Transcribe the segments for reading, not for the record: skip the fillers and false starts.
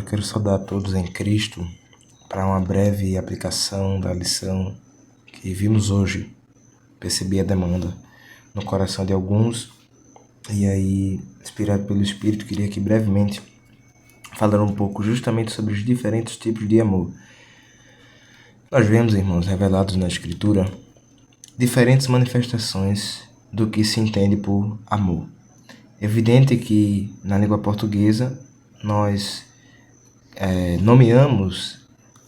quero saudar a todos em Cristo para uma breve aplicação da lição que vimos hoje. Percebi a demanda no coração de alguns e aí, inspirado pelo Espírito, queria aqui brevemente falar um pouco justamente sobre os diferentes tipos de amor. Nós vemos, irmãos, revelados na Escritura, diferentes manifestações do que se entende por amor. É evidente que na língua portuguesa nós nomeamos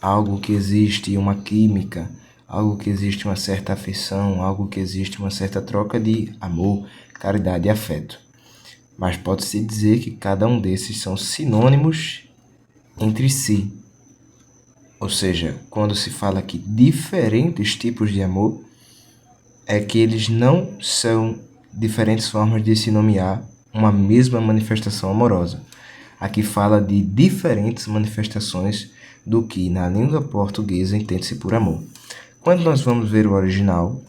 algo que existe uma química, algo que existe uma certa afeição, algo que existe uma certa troca de amor, caridade e afeto. Mas pode-se dizer que cada um desses são sinônimos entre si. Ou seja, quando se fala que diferentes tipos de amor, é que eles não são diferentes formas de se nomear uma mesma manifestação amorosa. Aqui fala de diferentes manifestações do que na língua portuguesa entende-se por amor. Quando nós vamos ver o original,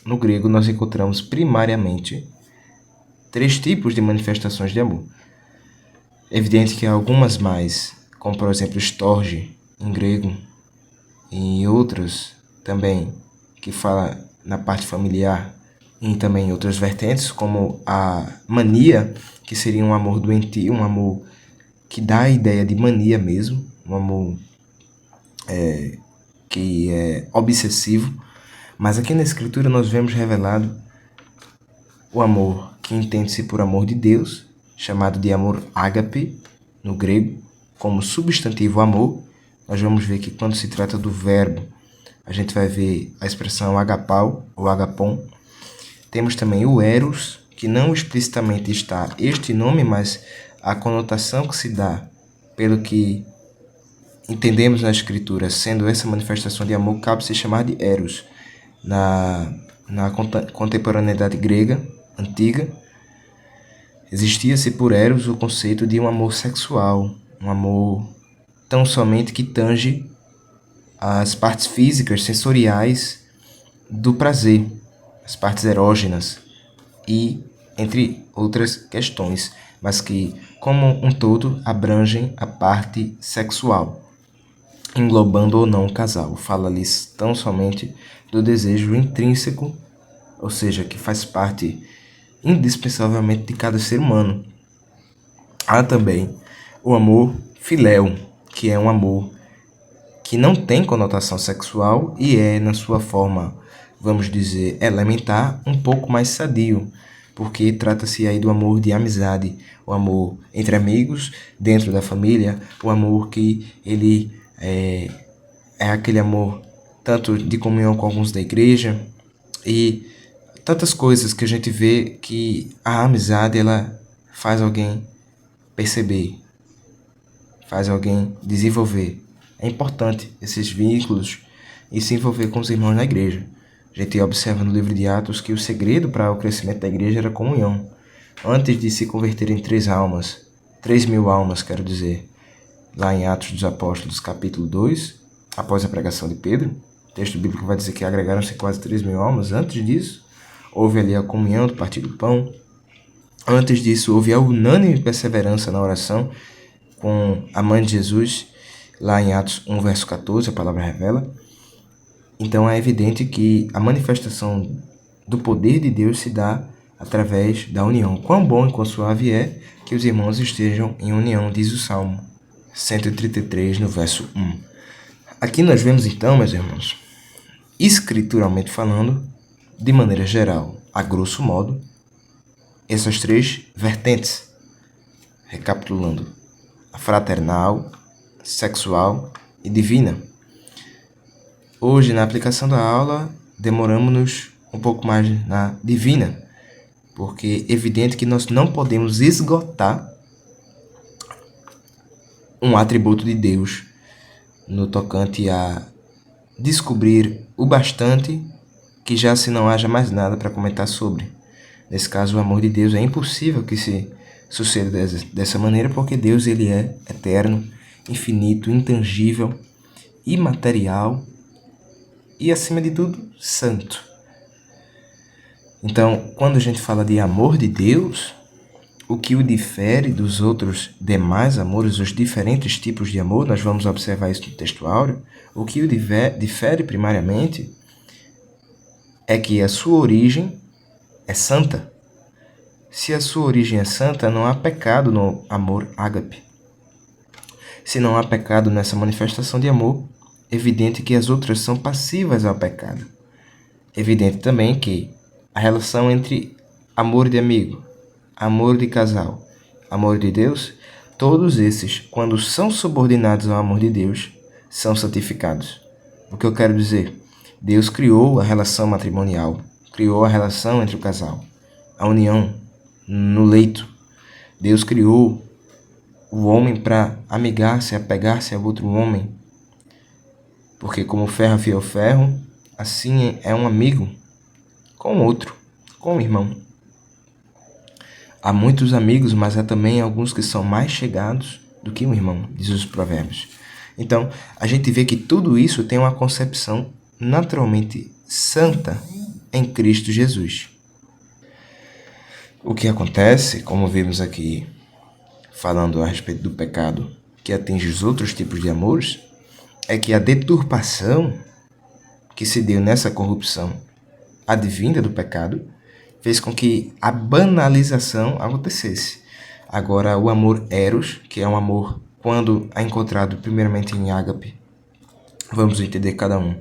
no grego nós encontramos primariamente 3 tipos de manifestações de amor. É evidente que há algumas mais, como por exemplo storge em grego, e outras também que fala na parte familiar, e também outras vertentes, como a mania, que seria um amor doentio, um amor que dá a ideia de mania mesmo, um amor que é obsessivo. Mas aqui na Escritura nós vemos revelado o amor que entende-se por amor de Deus, chamado de amor ágape, no grego, como substantivo amor. Nós vamos ver que quando se trata do verbo, a gente vai ver a expressão agapau ou agapon. Temos também o eros, que não explicitamente está este nome, mas a conotação que se dá pelo que entendemos na Escritura, sendo essa manifestação de amor, cabe se chamar de eros. Na contemporaneidade grega antiga, existia-se por eros o conceito de um amor sexual, um amor tão somente que tange as partes físicas, sensoriais do prazer, as partes erógenas e entre outras questões, mas que, como um todo, abrangem a parte sexual, englobando ou não o casal. Fala ali tão somente do desejo intrínseco, ou seja, que faz parte indispensavelmente de cada ser humano. Há também o amor filéu, que é um amor que não tem conotação sexual e é, na sua forma, vamos dizer, elementar, um pouco mais sadio, porque trata-se aí do amor de amizade, o amor entre amigos, dentro da família, o amor que ele é aquele amor tanto de comunhão com alguns da igreja e tantas coisas que a gente vê que a amizade ela faz alguém perceber, faz alguém desenvolver. É importante esses vínculos e se envolver com os irmãos na igreja. A gente observa no livro de Atos que o segredo para o crescimento da igreja era a comunhão. Antes de se converterem 3.000 almas, quero dizer, lá em Atos dos Apóstolos, capítulo 2, após a pregação de Pedro, o texto bíblico vai dizer que agregaram-se quase 3.000 almas. Antes disso, houve ali a comunhão do partir do pão. Antes disso, houve a unânime perseverança na oração com a mãe de Jesus, lá em Atos 1, verso 14, a palavra revela. Então é evidente que a manifestação do poder de Deus se dá através da união. Quão bom e quão suave é que os irmãos estejam em união, diz o Salmo 133, no verso 1. Aqui nós vemos então, meus irmãos, escrituralmente falando, de maneira geral, a grosso modo, essas 3 vertentes. Recapitulando: a fraternal, sexual e divina. Hoje, na aplicação da aula, demoramos-nos um pouco mais na divina, porque é evidente que nós não podemos esgotar um atributo de Deus no tocante a descobrir o bastante que já se não haja mais nada para comentar sobre. Nesse caso, o amor de Deus é impossível que se suceda dessa maneira, porque Deus ele é eterno, infinito, intangível, imaterial e, acima de tudo, santo. Então, quando a gente fala de amor de Deus, o que o difere dos outros demais amores, os diferentes tipos de amor, nós vamos observar isso no texto áureo, o que o difere primariamente é que a sua origem é santa. Se a sua origem é santa, não há pecado no amor ágape. Se não há pecado nessa manifestação de amor, é evidente que as outras são passivas ao pecado. É evidente também que a relação entre amor de amigo, amor de casal, amor de Deus, todos esses, quando são subordinados ao amor de Deus, são santificados. O que eu quero dizer? Deus criou a relação matrimonial, criou a relação entre o casal, a união no leito. Deus criou o homem para amigar-se, apegar-se a outro homem, porque como ferro afia o ferro, assim é um amigo com outro, com o irmão. Há muitos amigos, mas há também alguns que são mais chegados do que um irmão, diz os provérbios. Então, a gente vê que tudo isso tem uma concepção naturalmente santa em Cristo Jesus. O que acontece, como vimos aqui, falando a respeito do pecado que atinge os outros tipos de amores, é que a deturpação que se deu nessa corrupção advinda do pecado fez com que a banalização acontecesse. Agora, o amor eros, que é um amor quando é encontrado primeiramente em ágape, vamos entender cada um,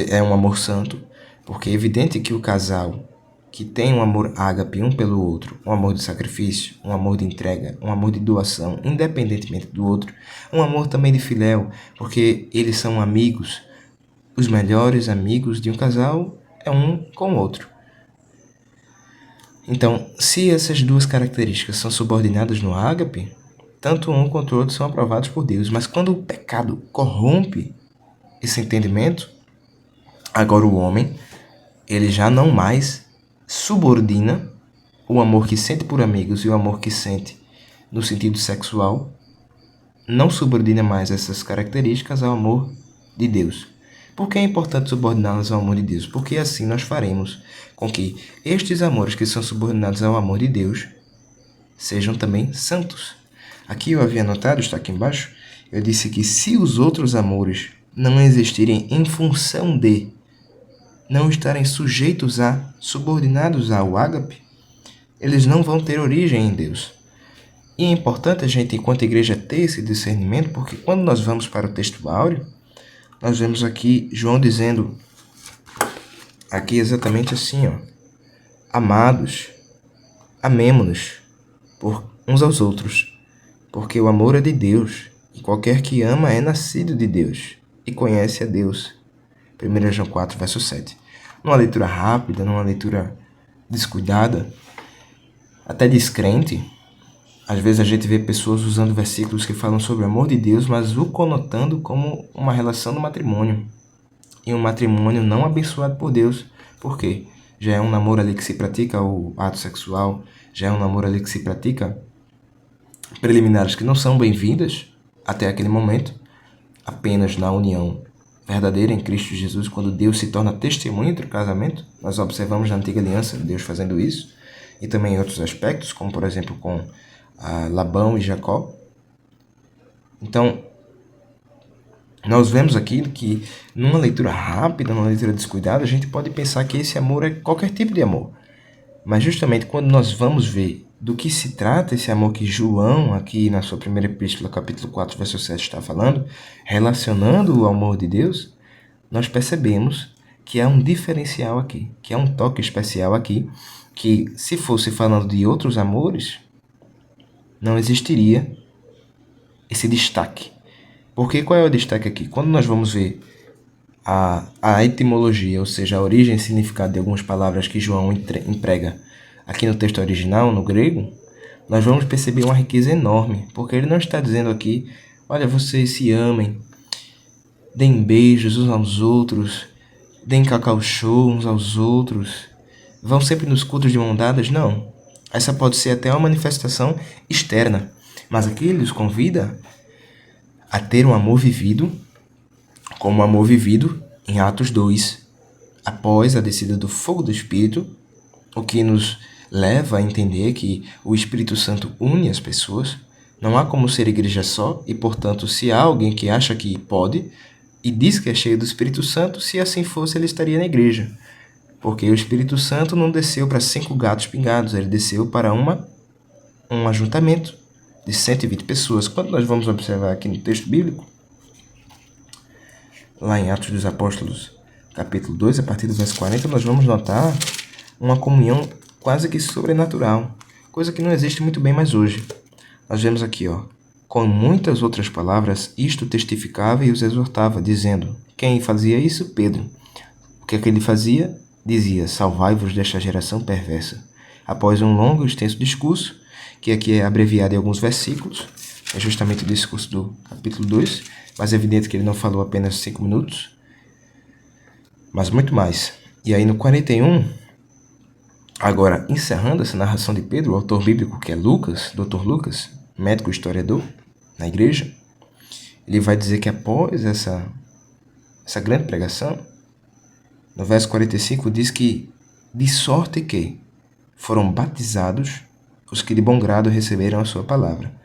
é um amor santo, porque é evidente que o casal que tem um amor ágape um pelo outro, um amor de sacrifício, um amor de entrega, um amor de doação, independentemente do outro, um amor também de filéu, porque eles são amigos. Os melhores amigos de um casal é um com o outro. Então, se essas duas características são subordinadas no ágape, tanto um quanto o outro são aprovados por Deus. Mas quando o pecado corrompe esse entendimento, agora o homem, ele já não mais subordina o amor que sente por amigos e o amor que sente no sentido sexual, não subordina mais essas características ao amor de Deus. Por que é importante subordiná-las ao amor de Deus? Porque assim nós faremos com que estes amores que são subordinados ao amor de Deus sejam também santos. Aqui eu havia anotado, está aqui embaixo, eu disse que se os outros amores não existirem em função de não estarem sujeitos a, subordinados ao ágape, eles não vão ter origem em Deus. E é importante a gente, enquanto igreja, ter esse discernimento, porque quando nós vamos para o texto áureo, nós vemos aqui João dizendo, aqui exatamente assim, ó: amados, amemo-nos por uns aos outros, porque o amor é de Deus, e qualquer que ama é nascido de Deus, e conhece a Deus. 1 João 4, verso 7. Numa leitura rápida, numa leitura descuidada, até descrente, às vezes a gente vê pessoas usando versículos que falam sobre o amor de Deus, mas o conotando como uma relação no matrimônio. E um matrimônio não abençoado por Deus. Por quê? Já é um namoro ali que se pratica o ato sexual, já é um namoro ali que se pratica preliminares que não são bem-vindas até aquele momento, apenas na união verdadeira em Cristo Jesus, quando Deus se torna testemunha entre o casamento. Nós observamos na Antiga Aliança Deus fazendo isso, e também em outros aspectos, como por exemplo com Labão e Jacó. Então, nós vemos aqui que numa leitura rápida, numa leitura descuidada, a gente pode pensar que esse amor é qualquer tipo de amor. Mas justamente quando nós vamos ver do que se trata esse amor que João, aqui na sua primeira epístola, capítulo 4, verso 7, está falando, relacionando o amor de Deus, nós percebemos que há um diferencial aqui, que há um toque especial aqui, que se fosse falando de outros amores, não existiria esse destaque. Porque qual é o destaque aqui? Quando nós vamos ver a etimologia, ou seja, a origem e significado de algumas palavras que João emprega aqui no texto original, no grego, nós vamos perceber uma riqueza enorme, porque ele não está dizendo aqui, olha, vocês se amem, deem beijos uns aos outros, deem cacau show uns aos outros, vão sempre nos cultos de mão dadas. Não. Essa pode ser até uma manifestação externa, mas aqui ele os convida a ter um amor vivido, como o amor vivido em Atos 2, após a descida do fogo do Espírito, o que nos leva a entender que o Espírito Santo une as pessoas. Não há como ser igreja só, e portanto, se há alguém que acha que pode e diz que é cheio do Espírito Santo, se assim fosse, ele estaria na igreja. Porque o Espírito Santo não desceu para 5 gatos pingados, ele desceu para um ajuntamento de 120 pessoas. Quando nós vamos observar aqui no texto bíblico, lá em Atos dos Apóstolos, capítulo 2, a partir do verso 40, nós vamos notar uma comunhão quase que sobrenatural, coisa que não existe muito bem mais hoje. Nós vemos aqui, com muitas outras palavras, isto testificava e os exortava, dizendo, quem fazia isso? Pedro. O que é que ele fazia? Dizia, salvai-vos desta geração perversa. Após um longo e extenso discurso, que aqui é abreviado em alguns versículos, é justamente o discurso do capítulo 2, mas é evidente que ele não falou apenas 5 minutos, mas muito mais. E aí no 41, agora encerrando essa narração de Pedro, o autor bíblico que é Lucas, Dr. Lucas, médico historiador na igreja, ele vai dizer que após essa grande pregação, no verso 45 diz que, de sorte que foram batizados os que de bom grado receberam a sua palavra.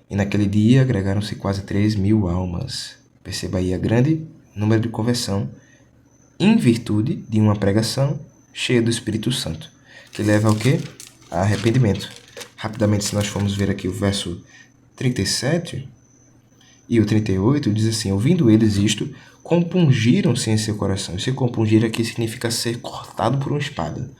E naquele dia agregaram-se quase 3.000 almas. Perceba aí a grande número de conversão em virtude de uma pregação cheia do Espírito Santo, que leva ao quê? A arrependimento. Rapidamente, se nós formos ver aqui o verso 37 e o 38, diz assim, ouvindo eles isto, compungiram-se em seu coração. Esse compungir aqui significa ser cortado por uma espada.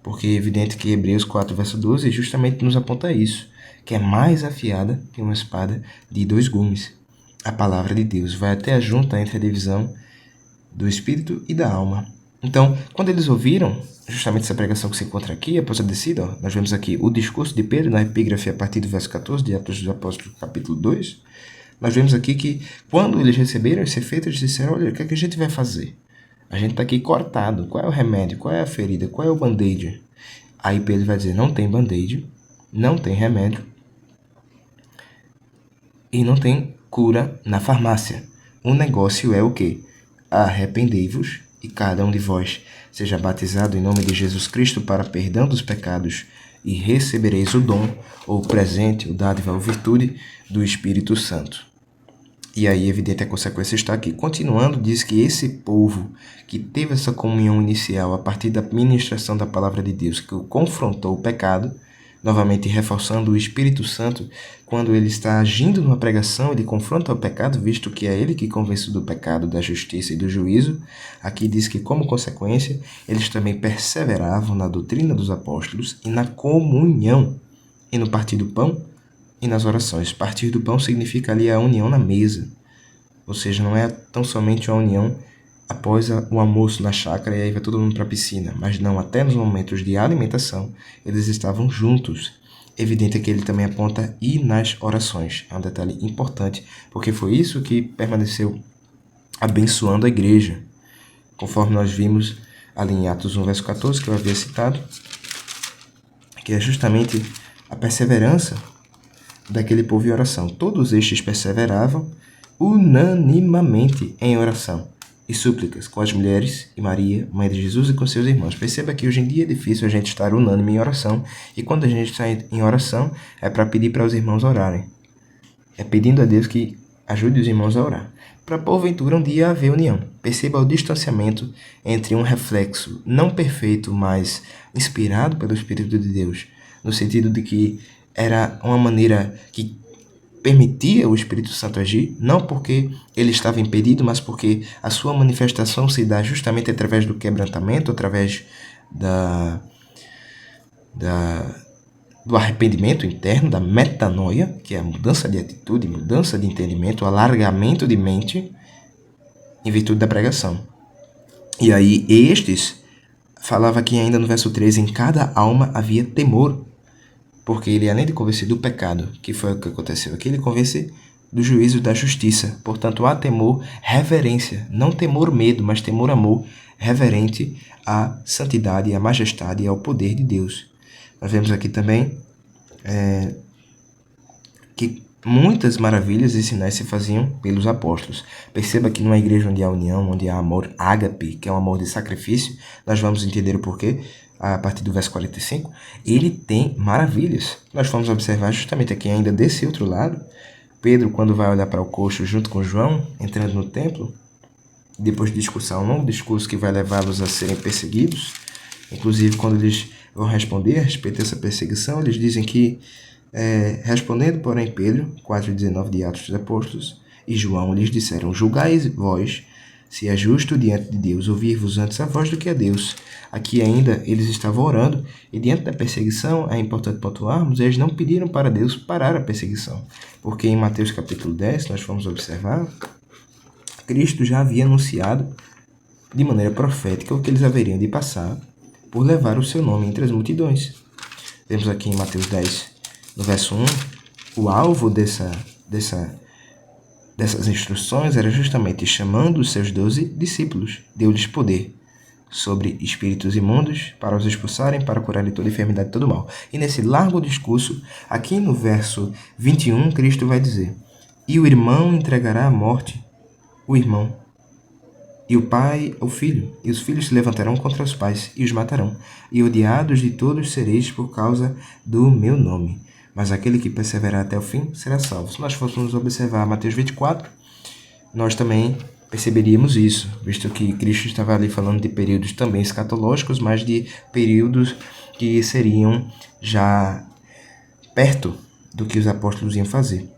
Porque é evidente que Hebreus 4, verso 12 justamente nos aponta isso, que é mais afiada que uma espada de 2 gumes. A palavra de Deus vai até a junta entre a divisão do espírito e da alma. Então, quando eles ouviram justamente essa pregação que se encontra aqui, após a descida, nós vemos aqui o discurso de Pedro na epígrafe a partir do verso 14 de Atos dos Apóstolos, capítulo 2, nós vemos aqui que quando eles receberam esse efeito, eles disseram, olha, o que é que a gente vai fazer? A gente está aqui cortado, qual é o remédio, qual é a ferida, qual é o band-aid? Aí Pedro vai dizer, não tem band-aid, não tem remédio e não tem cura na farmácia. O negócio é o quê? Arrependei-vos e cada um de vós seja batizado em nome de Jesus Cristo para perdão dos pecados e recebereis o dom, ou o presente, o dádiva ou virtude do Espírito Santo. E aí, evidente, a consequência está aqui. Continuando, diz que esse povo que teve essa comunhão inicial a partir da ministração da palavra de Deus, que confrontou o pecado, novamente reforçando o Espírito Santo, quando ele está agindo numa pregação, ele confronta o pecado, visto que é ele que convence do pecado, da justiça e do juízo. Aqui diz que, como consequência, eles também perseveravam na doutrina dos apóstolos e na comunhão, e no partir do pão e nas orações. Partir do pão significa ali a união na mesa, ou seja, não é tão somente uma união após o almoço na chácara e aí vai todo mundo para a piscina, mas não, até nos momentos de alimentação eles estavam juntos. Evidente que ele também aponta e nas orações, é um detalhe importante, porque foi isso que permaneceu abençoando a igreja, conforme nós vimos ali em Atos 1, verso 14, que eu havia citado, que é justamente a perseverança daquele povo em oração. Todos estes perseveravam unanimamente em oração e súplicas com as mulheres e Maria, mãe de Jesus, e com seus irmãos. Perceba que hoje em dia é difícil a gente estar unânime em oração, e quando a gente está em oração é para pedir para os irmãos orarem. É pedindo a Deus que ajude os irmãos a orar, para porventura um dia haver união. Perceba o distanciamento entre um reflexo não perfeito, mas inspirado pelo Espírito de Deus, no sentido de que era uma maneira que permitia o Espírito Santo agir, não porque ele estava impedido, mas porque a sua manifestação se dá justamente através do quebrantamento, através do arrependimento interno, da metanoia, que é a mudança de atitude, mudança de entendimento, o alargamento de mente, em virtude da pregação. E aí estes, falava aqui ainda no verso 13, em cada alma havia temor, porque ele, além de convencer do pecado, que foi o que aconteceu aqui, ele convence do juízo e da justiça. Portanto, há temor, reverência, não temor medo, mas temor amor, reverente à santidade, à majestade e ao poder de Deus. Nós vemos aqui também que muitas maravilhas e sinais se faziam pelos apóstolos. Perceba que numa igreja onde há união, onde há amor ágape, que é um amor de sacrifício, nós vamos entender o porquê. a partir do verso 45, ele tem maravilhas. Nós vamos observar justamente aqui ainda desse outro lado, Pedro, quando vai olhar para o coxo junto com João, entrando no templo, depois de discursar um longo discurso que vai levá-los a serem perseguidos, inclusive quando eles vão responder a respeito dessa perseguição, eles dizem que, respondendo, porém, Pedro, 4:19 de Atos dos Apóstolos, e João lhes disseram: julgai vós se é justo diante de Deus ouvir-vos antes a voz do que a Deus. Aqui ainda eles estavam orando, e diante da perseguição, é importante pontuarmos, eles não pediram para Deus parar a perseguição, porque em Mateus capítulo 10, nós vamos observar, Cristo já havia anunciado de maneira profética o que eles haveriam de passar por levar o seu nome entre as multidões. Vemos aqui em Mateus 10, no verso 1, o alvo dessas instruções era justamente chamando os seus 12 discípulos, deu-lhes poder sobre espíritos imundos para os expulsarem, para curarem toda enfermidade e todo mal. E nesse largo discurso, aqui no verso 21, Cristo vai dizer: e o irmão entregará à morte o irmão, e o pai o filho, e os filhos se levantarão contra os pais e os matarão, e odiados de todos sereis por causa do meu nome. Mas aquele que perseverar até o fim será salvo. Se nós fôssemos observar Mateus 24, nós também perceberíamos isso, visto que Cristo estava ali falando de períodos também escatológicos, mas de períodos que seriam já perto do que os apóstolos iam fazer.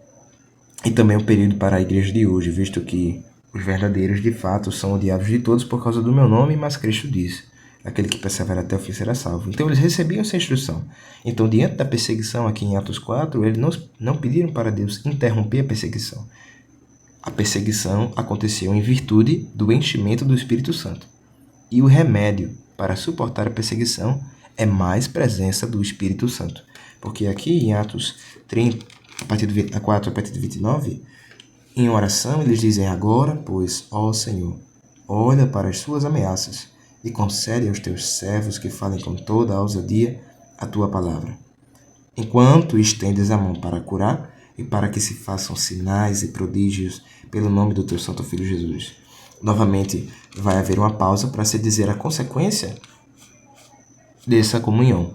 E também um período para a igreja de hoje, visto que os verdadeiros, de fato, são odiados de todos por causa do meu nome, mas Cristo diz: aquele que persevera até o fim será salvo. Então eles recebiam essa instrução. Então, diante da perseguição aqui em Atos 4, eles não pediram para Deus interromper a perseguição. A perseguição aconteceu em virtude do enchimento do Espírito Santo. E o remédio para suportar a perseguição é mais presença do Espírito Santo. Porque aqui em Atos 30, a partir do 4, a partir do 29, em oração eles dizem: agora, pois, ó Senhor, olha para as suas ameaças e concede aos teus servos que falem com toda a ousadia a tua palavra. Enquanto estendes a mão para curar e para que se façam sinais e prodígios pelo nome do teu Santo Filho Jesus. Novamente, vai haver uma pausa para se dizer a consequência dessa comunhão.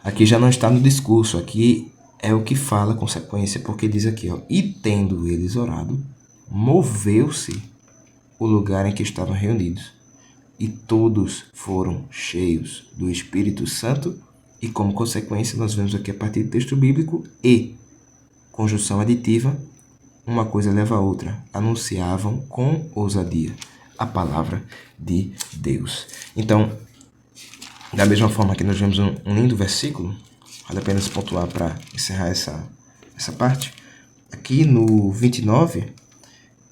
Aqui já não está no discurso, aqui é o que fala a consequência, porque diz aqui, e tendo eles orado, moveu-se o lugar em que estavam reunidos, e todos foram cheios do Espírito Santo, e como consequência nós vemos aqui a partir do texto bíblico, e, conjunção aditiva, uma coisa leva a outra, anunciavam com ousadia a palavra de Deus. Então, da mesma forma que nós vemos um lindo versículo, vale a pena se pontuar para encerrar essa parte, aqui no 29,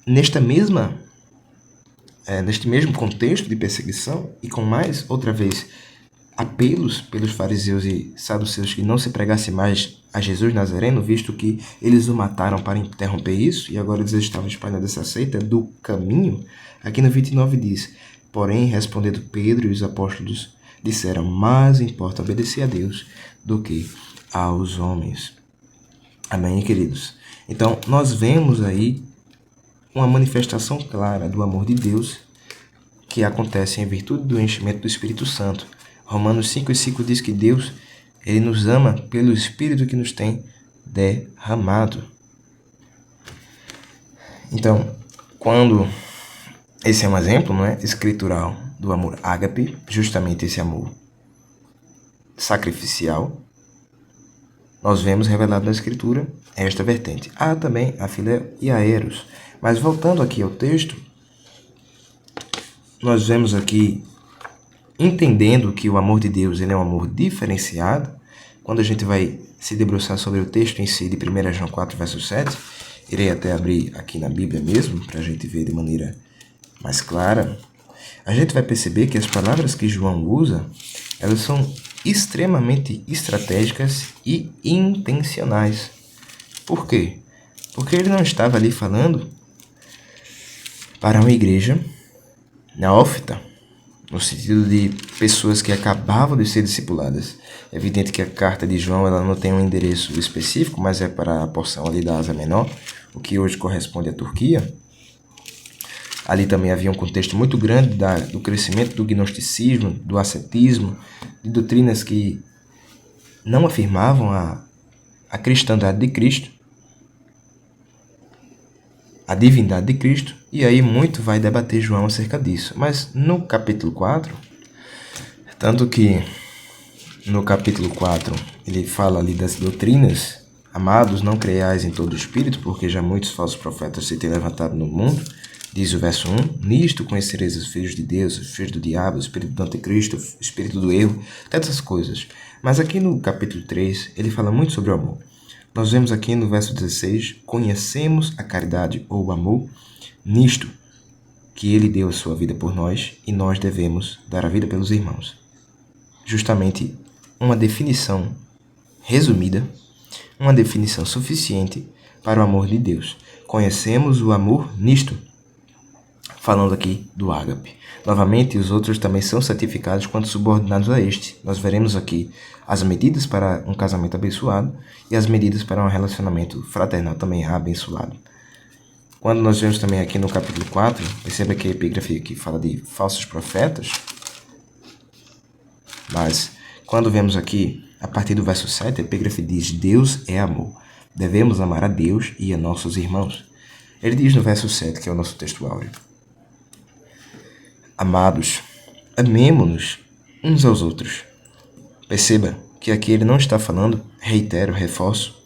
neste mesmo contexto de perseguição, e com mais, outra vez, apelos pelos fariseus e saduceus que não se pregasse mais a Jesus Nazareno, visto que eles o mataram para interromper isso, e agora eles estavam espalhando essa seita do caminho, aqui no 29 diz: porém, respondendo Pedro e os apóstolos, disseram: mais importa obedecer a Deus do que aos homens. Amém, queridos? Então, nós vemos aí uma manifestação clara do amor de Deus que acontece em virtude do enchimento do Espírito Santo. Romanos 5:5 diz que Deus, ele nos ama pelo Espírito que nos tem derramado. Então, quando esse é um exemplo, não é, escritural do amor ágape, justamente esse amor sacrificial, nós vemos revelado na Escritura esta vertente. Há também a filéu e a eros. Mas voltando aqui ao texto, nós vemos aqui, entendendo que o amor de Deus ele é um amor diferenciado, quando a gente vai se debruçar sobre o texto em si de 1 João 4, verso 7, irei até abrir aqui na Bíblia mesmo, para a gente ver de maneira mais clara, a gente vai perceber que as palavras que João usa, elas são extremamente estratégicas e intencionais. Por quê? Porque ele não estava ali falando para uma igreja neófita, no sentido de pessoas que acabavam de ser discipuladas. É evidente que a carta de João ela não tem um endereço específico, mas é para a porção ali da Ásia Menor, o que hoje corresponde à Turquia. Ali também havia um contexto muito grande do crescimento do gnosticismo, do ascetismo, de doutrinas que não afirmavam a cristandade de Cristo, a divindade de Cristo, e aí muito vai debater João acerca disso. Mas no capítulo 4, tanto que no capítulo 4 ele fala ali das doutrinas: amados, não creiais em todo o espírito, porque já muitos falsos profetas se têm levantado no mundo. Diz o verso 1, nisto conhecereis os filhos de Deus, os filhos do diabo, o espírito do anticristo, o espírito do erro, tantas coisas. Mas aqui no capítulo 3, ele fala muito sobre o amor. Nós vemos aqui no verso 16, conhecemos a caridade ou o amor nisto, que ele deu a sua vida por nós e nós devemos dar a vida pelos irmãos. Justamente uma definição resumida, uma definição suficiente para o amor de Deus. Conhecemos o amor nisto, falando aqui do ágape. Novamente, os outros também são santificados quando subordinados a este. Nós veremos aqui as medidas para um casamento abençoado e as medidas para um relacionamento fraternal também abençoado. Quando nós vemos também aqui no capítulo 4, perceba que a epígrafe aqui fala de falsos profetas, mas quando vemos aqui, a partir do verso 7, a epígrafe diz: Deus é amor. Devemos amar a Deus e a nossos irmãos. Ele diz no verso 7, que é o nosso texto áureo: amados, amemo-nos uns aos outros. Perceba que aqui ele não está falando, reitero, reforço,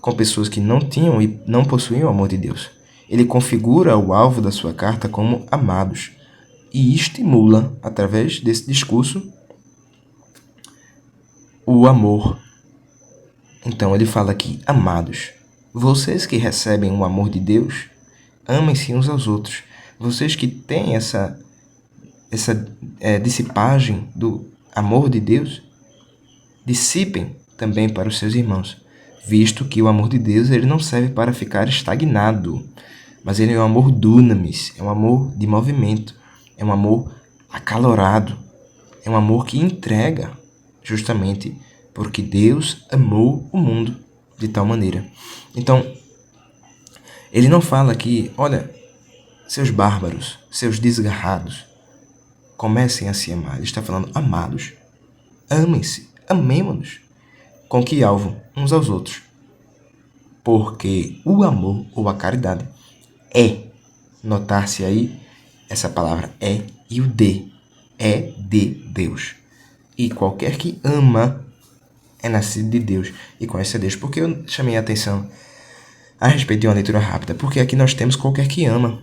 com pessoas que não tinham e não possuíam o amor de Deus. Ele configura o alvo da sua carta como amados e estimula, através desse discurso, o amor. Então ele fala aqui: amados, vocês que recebem o amor de Deus, amem-se uns aos outros. Vocês que têm essa dissipagem do amor de Deus, dissipem também para os seus irmãos, visto que o amor de Deus ele não serve para ficar estagnado, mas ele é um amor dunamis, é um amor de movimento, é um amor acalorado, é um amor que entrega, justamente porque Deus amou o mundo de tal maneira. Então, ele não fala aqui: olha, seus bárbaros, seus desgarrados, comecem a se amar. Ele está falando: amados, amem-se, amemo-nos. Com que alvo? Uns aos outros. Porque o amor ou a caridade é, notar-se aí essa palavra é e o é de Deus. E qualquer que ama é nascido de Deus e conhece a Deus. Porque eu chamei a atenção a respeito de uma leitura rápida? Porque aqui nós temos qualquer que ama.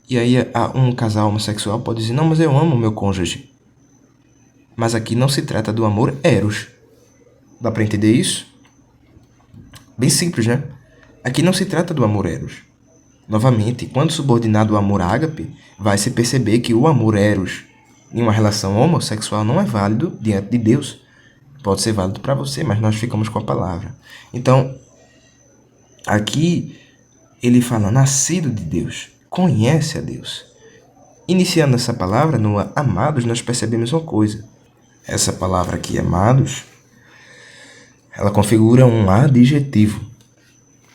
E aí um casal homossexual pode dizer: não, mas eu amo o meu cônjuge. Mas aqui não se trata do amor eros. Dá para entender isso? Bem simples, né? Aqui não se trata do amor eros. Novamente, quando subordinado ao amor ágape, vai se perceber que o amor eros em uma relação homossexual não é válido diante de Deus. Pode ser válido para você, mas nós ficamos com a palavra. Então, aqui ele fala: nascido de Deus, conhece a Deus. Iniciando essa palavra no amados, nós percebemos uma coisa. Essa palavra aqui, amados, ela configura um adjetivo.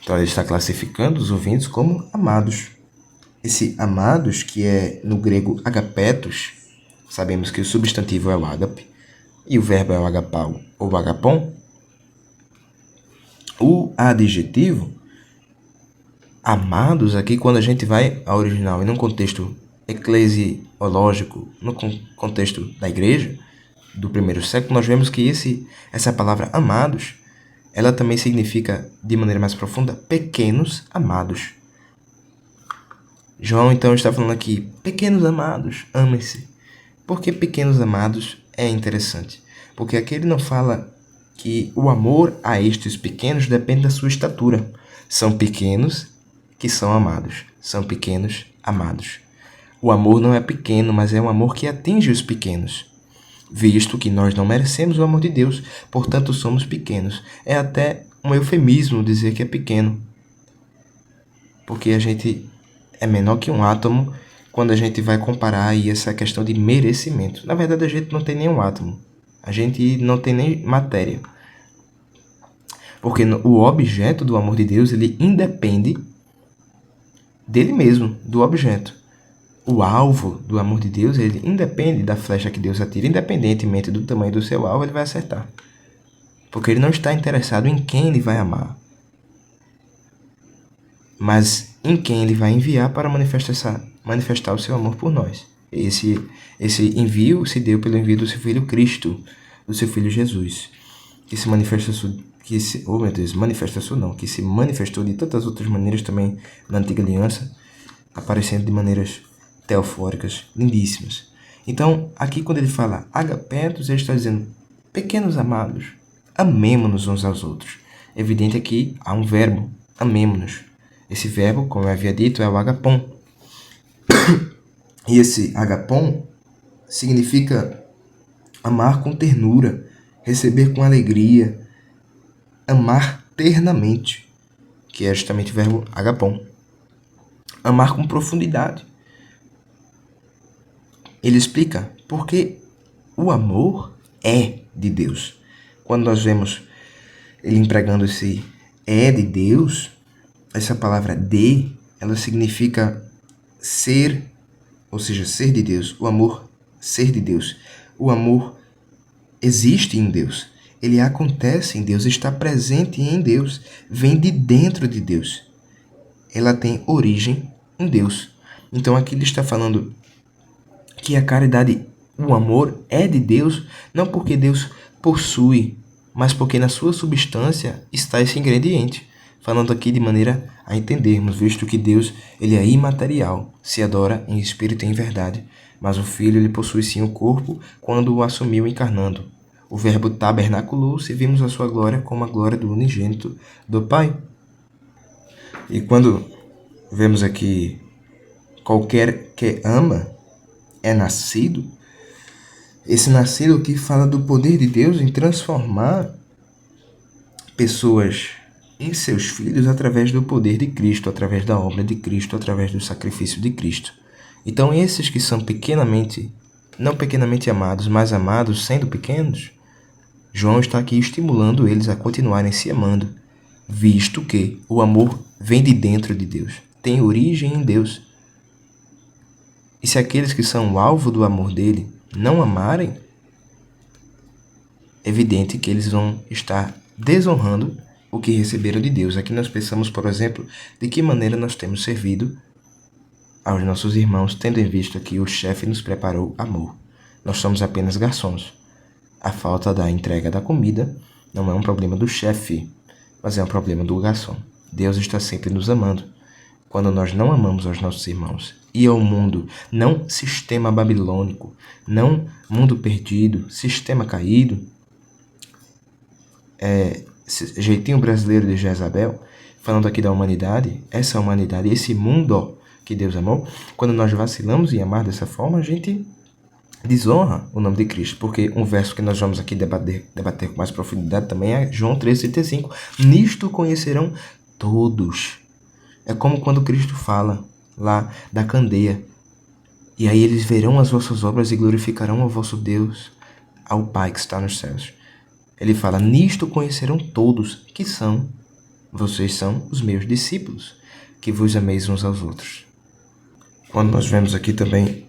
Então, ele está classificando os ouvintes como amados. Esse amados, que é no grego agapetos, sabemos que o substantivo é o ágape e o verbo é o agapau ou agapon. O adjetivo amados aqui, quando a gente vai ao original e num contexto eclesiológico, no contexto da igreja do primeiro século, nós vemos que essa palavra amados, ela também significa, de maneira mais profunda, pequenos amados. João então está falando aqui: pequenos amados, amem-se. Por que pequenos amados é interessante? Porque aqui ele não fala que o amor a estes pequenos depende da sua estatura. São pequenos que são amados. São pequenos amados. O amor não é pequeno, mas é um amor que atinge os pequenos. Visto que nós não merecemos o amor de Deus, portanto somos pequenos. É até um eufemismo dizer que é pequeno, porque a gente é menor que um átomo quando a gente vai comparar aí essa questão de merecimento. Na verdade, a gente não tem nenhum átomo, a gente não tem nem matéria, porque o objeto do amor de Deus, ele independe dele mesmo, do objeto. o alvo do amor de Deus, ele independe da flecha que Deus atira, independentemente do tamanho do seu alvo, ele vai acertar. Porque ele não está interessado em quem ele vai amar, mas em quem ele vai enviar para manifestar o seu amor por nós. Esse envio se deu pelo envio do seu Filho Cristo, do seu Filho Jesus, que se manifestou de tantas outras maneiras também na Antiga Aliança, aparecendo de maneiras teofóricas lindíssimas. Então, aqui quando ele fala agapetos, ele está dizendo, pequenos amados, amemo-nos uns aos outros. É evidente que há um verbo, amemo-nos. Esse verbo, como eu havia dito, é o agapon. E esse agapon significa amar com ternura, receber com alegria, amar ternamente, que é justamente o verbo agapon. Amar com profundidade. Ele explica porque o amor é de Deus. Quando nós vemos ele empregando esse é de Deus, essa palavra de, ela significa ser, ou seja, ser de Deus. O amor, ser de Deus. O amor existe em Deus. Ele acontece em Deus, está presente em Deus, vem de dentro de Deus. Ela tem origem em Deus. Então aqui ele está falando que a caridade, o amor é de Deus, não porque Deus possui, mas porque na sua substância está esse ingrediente. Falando aqui de maneira a entendermos, visto que Deus ele é imaterial, se adora em espírito e em verdade, mas o Filho ele possui sim o corpo quando o assumiu encarnando. O verbo tabernaculou-se e vimos a sua glória como a glória do unigênito do Pai. E quando vemos aqui qualquer que ama é nascido, esse nascido aqui fala do poder de Deus em transformar pessoas em seus filhos através do poder de Cristo, através da obra de Cristo, através do sacrifício de Cristo. Então esses que são não pequenamente amados, mas amados sendo pequenos, João está aqui estimulando eles a continuarem se amando, visto que o amor vem de dentro de Deus, tem origem em Deus. E se aqueles que são o alvo do amor dele não amarem, é evidente que eles vão estar desonrando o que receberam de Deus. Aqui nós pensamos, por exemplo, de que maneira nós temos servido aos nossos irmãos, tendo em vista que o chefe nos preparou amor. Nós somos apenas garçons. A falta da entrega da comida não é um problema do chefe, mas é um problema do garçom. Deus está sempre nos amando. Quando nós não amamos aos nossos irmãos e ao mundo, não sistema babilônico, não mundo perdido, sistema caído, esse jeitinho brasileiro de Jezabel, falando aqui da humanidade, essa humanidade, esse mundo que Deus amou, quando nós vacilamos em amar dessa forma, a gente desonra o nome de Cristo, porque um verso que nós vamos aqui debater com mais profundidade também é João 3,35. Nisto conhecerão todos. É como quando Cristo fala lá da candeia. E aí eles verão as vossas obras e glorificarão ao vosso Deus, ao Pai que está nos céus. Ele fala, nisto conhecerão todos que vocês são os meus discípulos, que vos ameis uns aos outros. Quando nós vemos aqui também,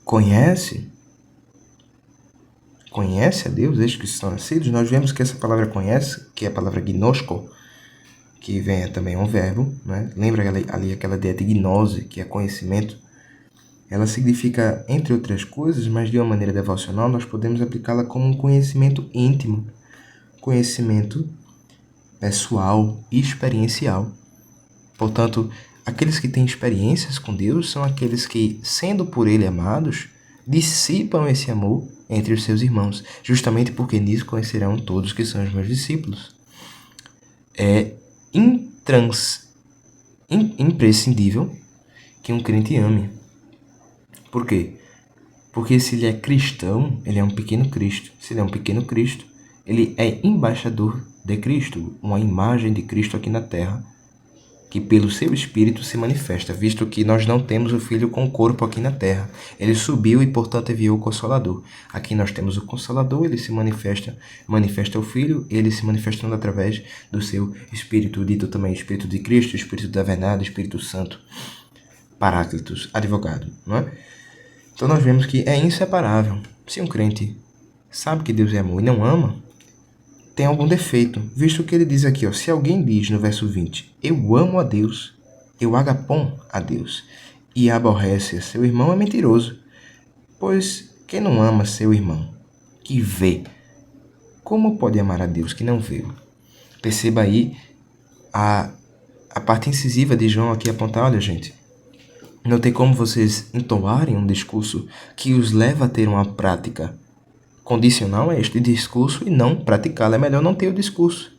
conhece a Deus, estes que são nascidos, nós vemos que essa palavra conhece, que é a palavra gnosko, que vem também um verbo, né? Lembra ali aquela ideia de gnose, que é conhecimento. Ela significa, entre outras coisas, mas de uma maneira devocional, nós podemos aplicá-la como um conhecimento íntimo, conhecimento pessoal e experiencial. Portanto, aqueles que têm experiências com Deus são aqueles que, sendo por Ele amados, dissipam esse amor entre os seus irmãos, justamente porque nisso conhecerão todos que são os meus discípulos. É imprescindível que um crente ame. Por quê? Porque se ele é cristão, ele é um pequeno Cristo. Se ele é um pequeno Cristo, ele é embaixador de Cristo, uma imagem de Cristo aqui na terra, que pelo seu Espírito se manifesta, visto que nós não temos o Filho com corpo aqui na terra. Ele subiu e, portanto, enviou o Consolador. Aqui nós temos o Consolador, ele se manifesta o Filho, ele se manifestando através do seu Espírito, dito também Espírito de Cristo, Espírito da verdade, Espírito Santo. Paráclitos, advogado, não é? Então nós vemos que é inseparável. Se um crente sabe que Deus é amor e não ama, tem algum defeito, visto que ele diz aqui, ó, se alguém diz no verso 20, eu amo a Deus, eu agapom a Deus, e aborrece a seu irmão, é mentiroso. Pois quem não ama seu irmão, que vê, como pode amar a Deus que não vê? Perceba aí a parte incisiva de João aqui apontar, olha gente, não tem como vocês entoarem um discurso que os leva a ter uma prática condicional a este discurso e não praticá-lo. É melhor não ter o discurso.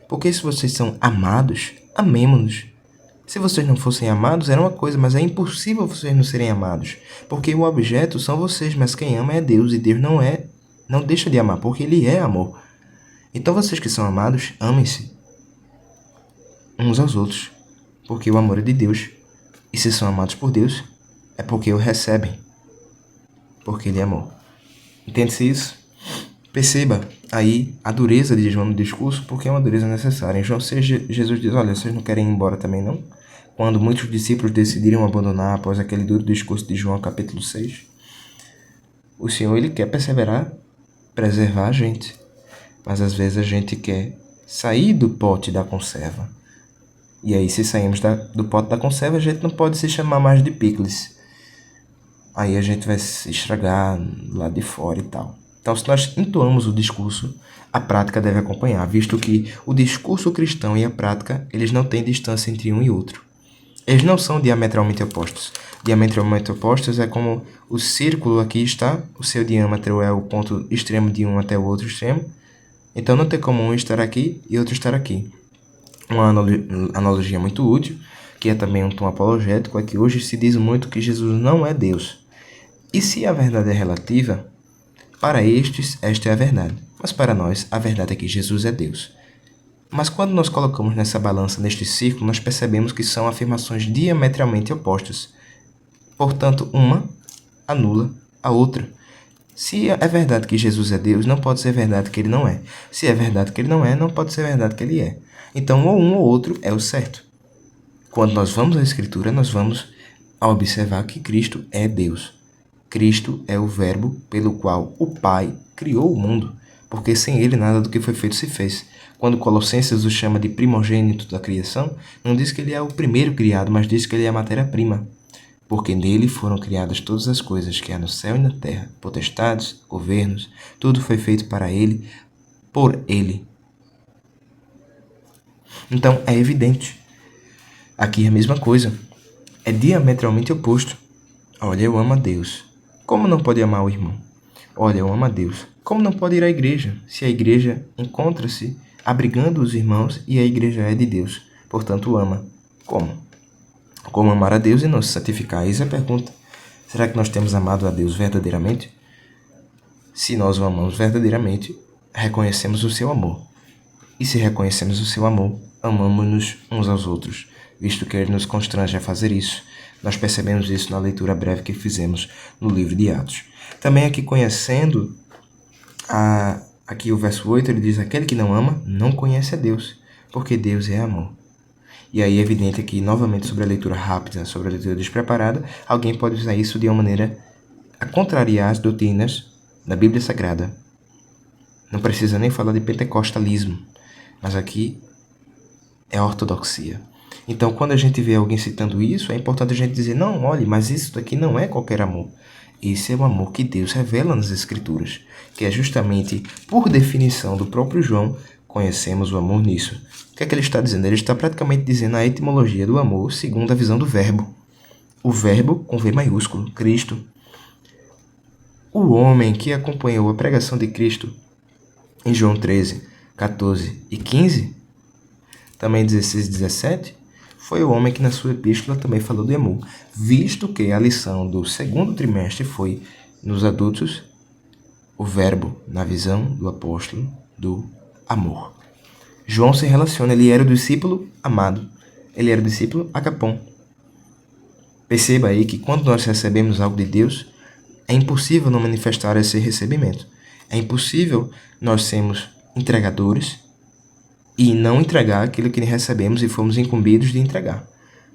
Porque se vocês são amados, amemo-nos. Se vocês não fossem amados, era uma coisa, mas é impossível vocês não serem amados. Porque o objeto são vocês, mas quem ama é Deus, e Deus não deixa de amar, porque Ele é amor. Então vocês que são amados, amem-se uns aos outros, porque o amor é de Deus. E se são amados por Deus, é porque o recebem, porque Ele é amor. Entende-se isso? Perceba aí a dureza de João no discurso, porque é uma dureza necessária. Em João 6, Jesus diz, olha, vocês não querem ir embora também não? Quando muitos discípulos decidiram abandonar após aquele duro discurso de João, capítulo 6, o Senhor, Ele quer perseverar, preservar a gente. Mas às vezes a gente quer sair do pote da conserva. E aí, se saímos do pote da conserva, a gente não pode se chamar mais de picles. Aí a gente vai se estragar lá de fora e tal. Então, se nós entoamos o discurso, a prática deve acompanhar, visto que o discurso cristão e a prática, eles não têm distância entre um e outro. Eles não são diametralmente opostos. Diametralmente opostos é como o círculo aqui está, o seu diâmetro é o ponto extremo de um até o outro extremo. Então, não tem como um estar aqui e outro estar aqui. Uma analogia muito útil, que é também um tom apologético, é que hoje se diz muito que Jesus não é Deus. E se a verdade é relativa, para estes, esta é a verdade. Mas para nós, a verdade é que Jesus é Deus. Mas quando nós colocamos nessa balança, neste círculo, nós percebemos que são afirmações diametralmente opostas. Portanto, uma anula a outra. Se é verdade que Jesus é Deus, não pode ser verdade que Ele não é. Se é verdade que Ele não é, não pode ser verdade que Ele é. Então, ou um ou outro é o certo. Quando nós vamos à Escritura, nós vamos observar que Cristo é Deus. Cristo é o verbo pelo qual o Pai criou o mundo, porque sem Ele nada do que foi feito se fez. Quando Colossenses o chama de primogênito da criação, não diz que Ele é o primeiro criado, mas diz que Ele é a matéria-prima, porque nele foram criadas todas as coisas que há no céu e na terra, potestades, governos, tudo foi feito para Ele, por Ele. Então é evidente. Aqui é a mesma coisa. É diametralmente oposto. Olha, eu amo a Deus. Como não pode amar o irmão? Olha, eu amo a Deus. Como não pode ir à igreja, se a igreja encontra-se abrigando os irmãos e a igreja é de Deus? Portanto, ama. Como? Como amar a Deus e não se santificar? Isso é a pergunta. Será que nós temos amado a Deus verdadeiramente? Se nós o amamos verdadeiramente, reconhecemos o seu amor. E se reconhecemos o seu amor, amamos-nos uns aos outros, visto que Ele nos constrange a fazer isso. Nós percebemos isso na leitura breve que fizemos no livro de Atos. Também aqui conhecendo, aqui o verso 8, ele diz, aquele que não ama não conhece a Deus, porque Deus é amor. E aí é evidente que, novamente, sobre a leitura rápida, sobre a leitura despreparada, alguém pode usar isso de uma maneira a contrariar as doutrinas da Bíblia Sagrada. Não precisa nem falar de pentecostalismo, mas aqui é ortodoxia. Então, quando a gente vê alguém citando isso, é importante a gente dizer, não, olhe, mas isso daqui não é qualquer amor. Esse é o amor que Deus revela nas Escrituras, que é justamente, por definição do próprio João, conhecemos o amor nisso. O que é que ele está dizendo? Ele está praticamente dizendo a etimologia do amor segundo a visão do verbo. O verbo com V maiúsculo, Cristo. O homem que acompanhou a pregação de Cristo em João 13, 14 e 15, também 16 e 17, foi o homem que na sua epístola também falou de amor, visto que a lição do segundo trimestre foi, nos adultos, o verbo na visão do apóstolo do amor. João se relaciona, ele era o discípulo amado, ele era o discípulo agapom. Perceba aí que quando nós recebemos algo de Deus, é impossível não manifestar esse recebimento. É impossível nós sermos entregadores e não entregar aquilo que recebemos e fomos incumbidos de entregar.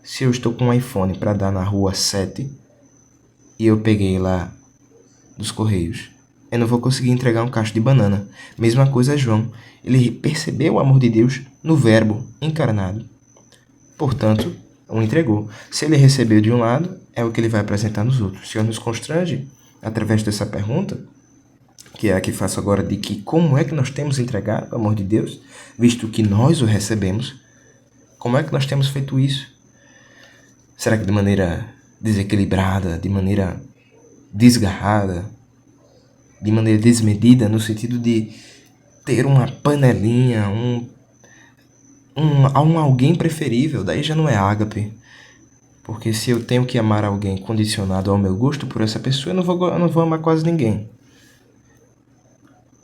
Se eu estou com um iPhone para dar na rua 7 e eu peguei lá dos Correios, eu não vou conseguir entregar um cacho de banana. Mesma coisa João. Ele percebeu o amor de Deus no Verbo encarnado. Portanto, o entregou. Se ele recebeu de um lado, é o que ele vai apresentar nos outros. O Senhor nos constrange, através dessa pergunta, que é a que faço agora, de que como é que nós temos entregado o amor de Deus, visto que nós o recebemos. Como é que nós temos feito isso? Será que de maneira desequilibrada, de maneira desgarrada, de maneira desmedida, no sentido de ter uma panelinha, alguém preferível? Daí já não é ágape. Porque se eu tenho que amar alguém condicionado ao meu gosto por essa pessoa, eu não vou amar quase ninguém.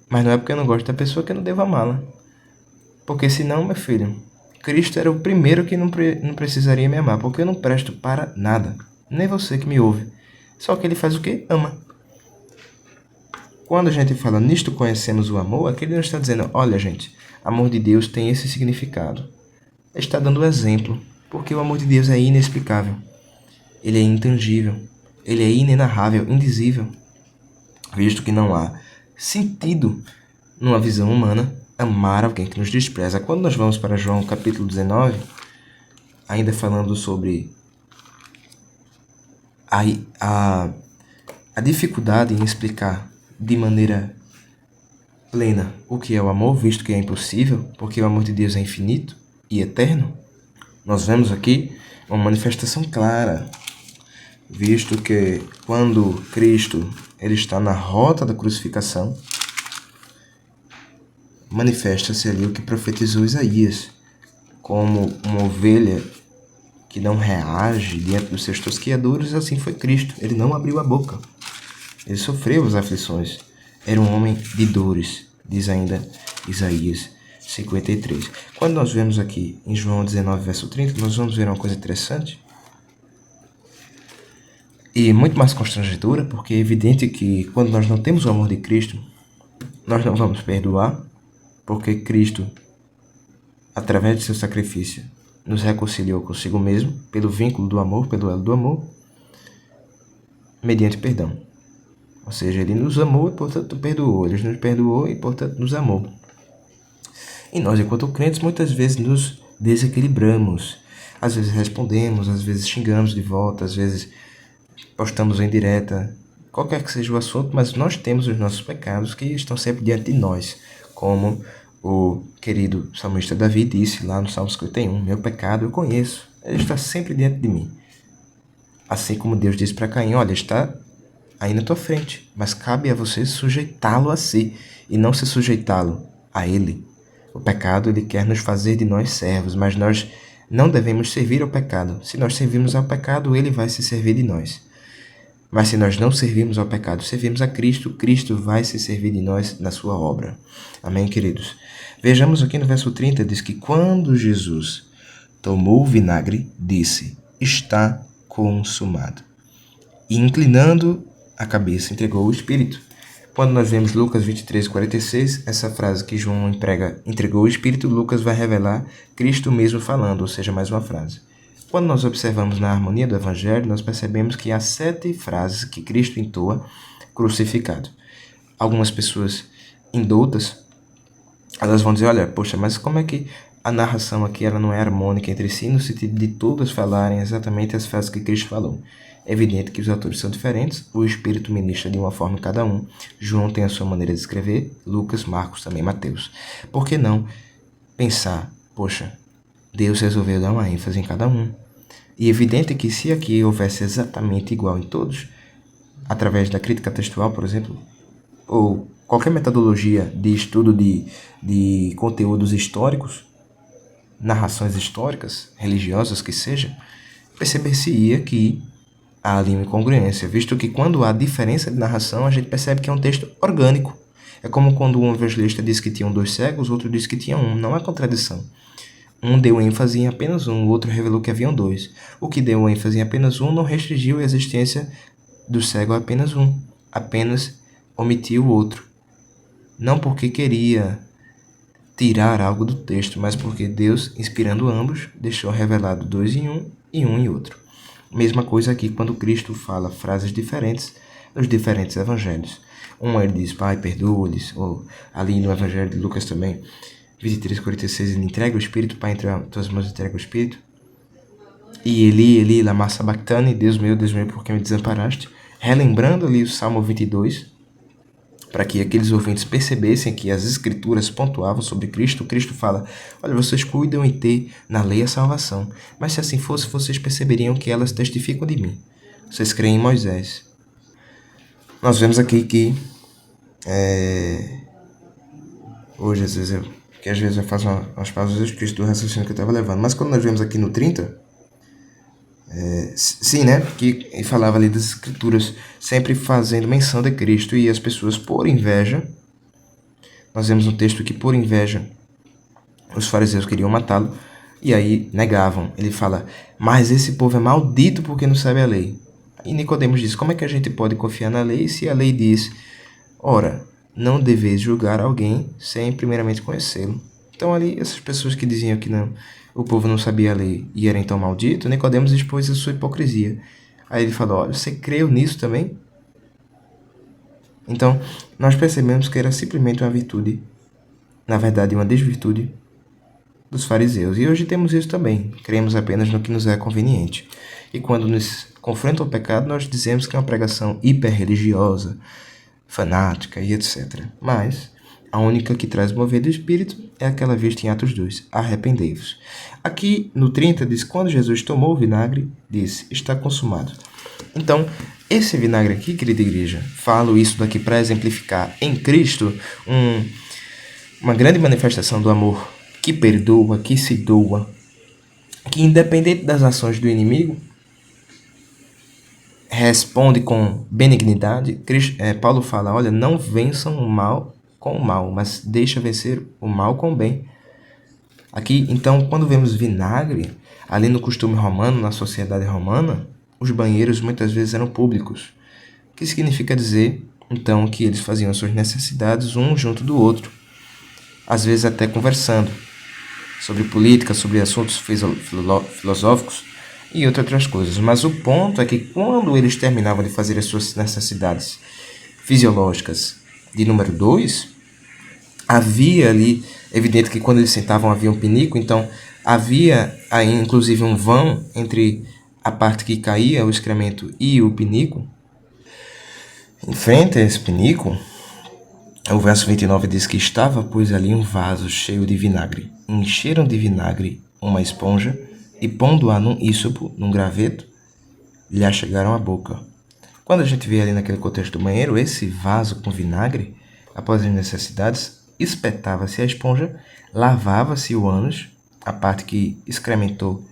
Mas não é porque eu não gosto da pessoa que eu não devo amá-la. Porque senão, meu filho, Cristo era o primeiro que não precisaria me amar, porque eu não presto para nada. Nem você que me ouve. Só que ele faz o quê? Ama. Quando a gente fala nisto conhecemos o amor, aqui ele não está dizendo, olha gente, amor de Deus tem esse significado. Ele está dando um exemplo, porque o amor de Deus é inexplicável. Ele é intangível. Ele é inenarrável, indizível. Visto que não há sentido, numa visão humana, amar alguém que nos despreza. Quando nós vamos para João capítulo 19, ainda falando sobre a dificuldade em explicar de maneira plena o que é o amor, visto que é impossível, porque o amor de Deus é infinito e eterno, nós vemos aqui uma manifestação clara, visto que quando Cristo ele está na rota da crucificação, manifesta-se ali o que profetizou Isaías, como uma ovelha que não reage diante dos seus tosquiadores, assim foi Cristo. Ele não abriu a boca. Ele sofreu as aflições. Era um homem de dores, diz ainda Isaías 53. Quando nós vemos aqui em João 19, verso 30, nós vamos ver uma coisa interessante e muito mais constrangedora, porque é evidente que quando nós não temos o amor de Cristo, nós não vamos perdoar, porque Cristo, através de seu sacrifício, nos reconciliou consigo mesmo, pelo vínculo do amor, pelo elo do amor, mediante perdão. Ou seja, ele nos amou e, portanto, perdoou. Ele nos perdoou e, portanto, nos amou. E nós, enquanto crentes, muitas vezes nos desequilibramos. Às vezes respondemos, às vezes xingamos de volta, às vezes postamos em direta, qualquer que seja o assunto, mas nós temos os nossos pecados que estão sempre diante de nós, como o querido salmista Davi disse lá no Salmo 51, meu pecado eu conheço, ele está sempre diante de mim. Assim como Deus disse para Caim, olha, está aí na tua frente, mas cabe a você sujeitá-lo a si e não se sujeitá-lo a ele. O pecado, ele quer nos fazer de nós servos, mas nós não devemos servir ao pecado. Se nós servirmos ao pecado, ele vai se servir de nós. Mas se nós não servimos ao pecado, servimos a Cristo, Cristo vai se servir de nós na sua obra. Amém, queridos? Vejamos aqui no verso 30, diz que quando Jesus tomou o vinagre, disse, está consumado. E inclinando a cabeça, entregou o Espírito. Quando nós vemos Lucas 23, 46, essa frase que João emprega, entregou o Espírito, Lucas vai revelar Cristo mesmo falando, ou seja, mais uma frase. Quando nós observamos na harmonia do Evangelho, nós percebemos que há 7 frases que Cristo entoa crucificado. Algumas pessoas indoutas, elas vão dizer, olha, poxa, mas como é que a narração aqui ela não é harmônica entre si, no sentido de todas falarem exatamente as frases que Cristo falou? É evidente que os autores são diferentes, o Espírito ministra de uma forma em cada um. João tem a sua maneira de escrever, Lucas, Marcos, também Mateus. Por que não pensar, poxa, Deus resolveu dar uma ênfase em cada um. E é evidente que se aqui houvesse exatamente igual em todos, através da crítica textual, por exemplo, ou qualquer metodologia de estudo de conteúdos históricos, narrações históricas, religiosas que seja, perceber-se-ia que há ali uma incongruência, visto que quando há diferença de narração, a gente percebe que é um texto orgânico. É como quando um evangelista diz que tinham 2 cegos, o outro diz que tinha um. Não há contradição. Um deu ênfase em apenas um, o outro revelou que haviam 2. O que deu ênfase em apenas um não restringiu a existência do cego a apenas um, apenas omitiu o outro. Não porque queria tirar algo do texto, mas porque Deus, inspirando ambos, deixou revelado 2 em 1 e um e outro. Mesma coisa aqui quando Cristo fala frases diferentes nos diferentes evangelhos. Um ele diz, Pai, perdoa-lhes, ou ali no evangelho de Lucas também, 23:46, ele entrega o Espírito, Pai, entre as tuas mãos entrega o Espírito. E Eli, lama sabachthani, Deus meu, por que me desamparaste? Relembrando ali o Salmo 22, para que aqueles ouvintes percebessem que as escrituras pontuavam sobre Cristo. Cristo fala, olha, vocês cuidam em ter na lei a salvação, mas se assim fosse, vocês perceberiam que elas testificam de mim. Vocês creem em Moisés. Nós vemos aqui que hoje, às vezes eu faço umas pausas do raciocínio que eu estava levando, mas quando nós vemos aqui no 30, sim, né? Que falava ali das escrituras sempre fazendo menção de Cristo e as pessoas por inveja, nós vemos no texto que por inveja os fariseus queriam matá-lo e aí negavam. Ele fala, mas esse povo é maldito porque não sabe a lei. E Nicodemos diz, como é que a gente pode confiar na lei se a lei diz, ora, não deveis julgar alguém sem primeiramente conhecê-lo. Então ali, essas pessoas que diziam que não, o povo não sabia a lei e era então maldito, Nicodemos expôs a sua hipocrisia. Aí ele falou, olha, você creu nisso também? Então, nós percebemos que era simplesmente uma virtude, na verdade uma desvirtude dos fariseus. E hoje temos isso também, cremos apenas no que nos é conveniente. E quando nos confronta o pecado, nós dizemos que é uma pregação hiperreligiosa, fanática e etc. Mas a única que traz mover do Espírito é aquela vista em Atos 2, arrependei-vos. Aqui no 30 diz, quando Jesus tomou o vinagre, disse, está consumado. Então, esse vinagre aqui, querida igreja, falo isso daqui para exemplificar em Cristo uma grande manifestação do amor que perdoa, que se doa, que independente das ações do inimigo, responde com benignidade. Paulo fala, olha, não vençam o mal com o mal, mas deixa vencer o mal com o bem. Aqui, então, quando vemos vinagre, ali no costume romano, na sociedade romana, os banheiros muitas vezes eram públicos. O que significa dizer, então, que eles faziam suas necessidades um junto do outro, às vezes até conversando sobre política, sobre assuntos filosóficos e outras coisas. Mas o ponto é que quando eles terminavam de fazer as suas necessidades fisiológicas de número 2, havia ali, evidente que quando eles sentavam havia um pinico, então havia aí inclusive um vão entre a parte que caía, o excremento, e o pinico. Em frente a esse pinico, o verso 29 diz que estava, pois, ali um vaso cheio de vinagre. Encheram de vinagre uma esponja e, pondo-a num ísopo, num graveto, lhe achegaram à boca. Quando a gente vê ali naquele contexto do banheiro, esse vaso com vinagre, após as necessidades, espetava-se a esponja, lavava-se o ânus, a parte que excrementou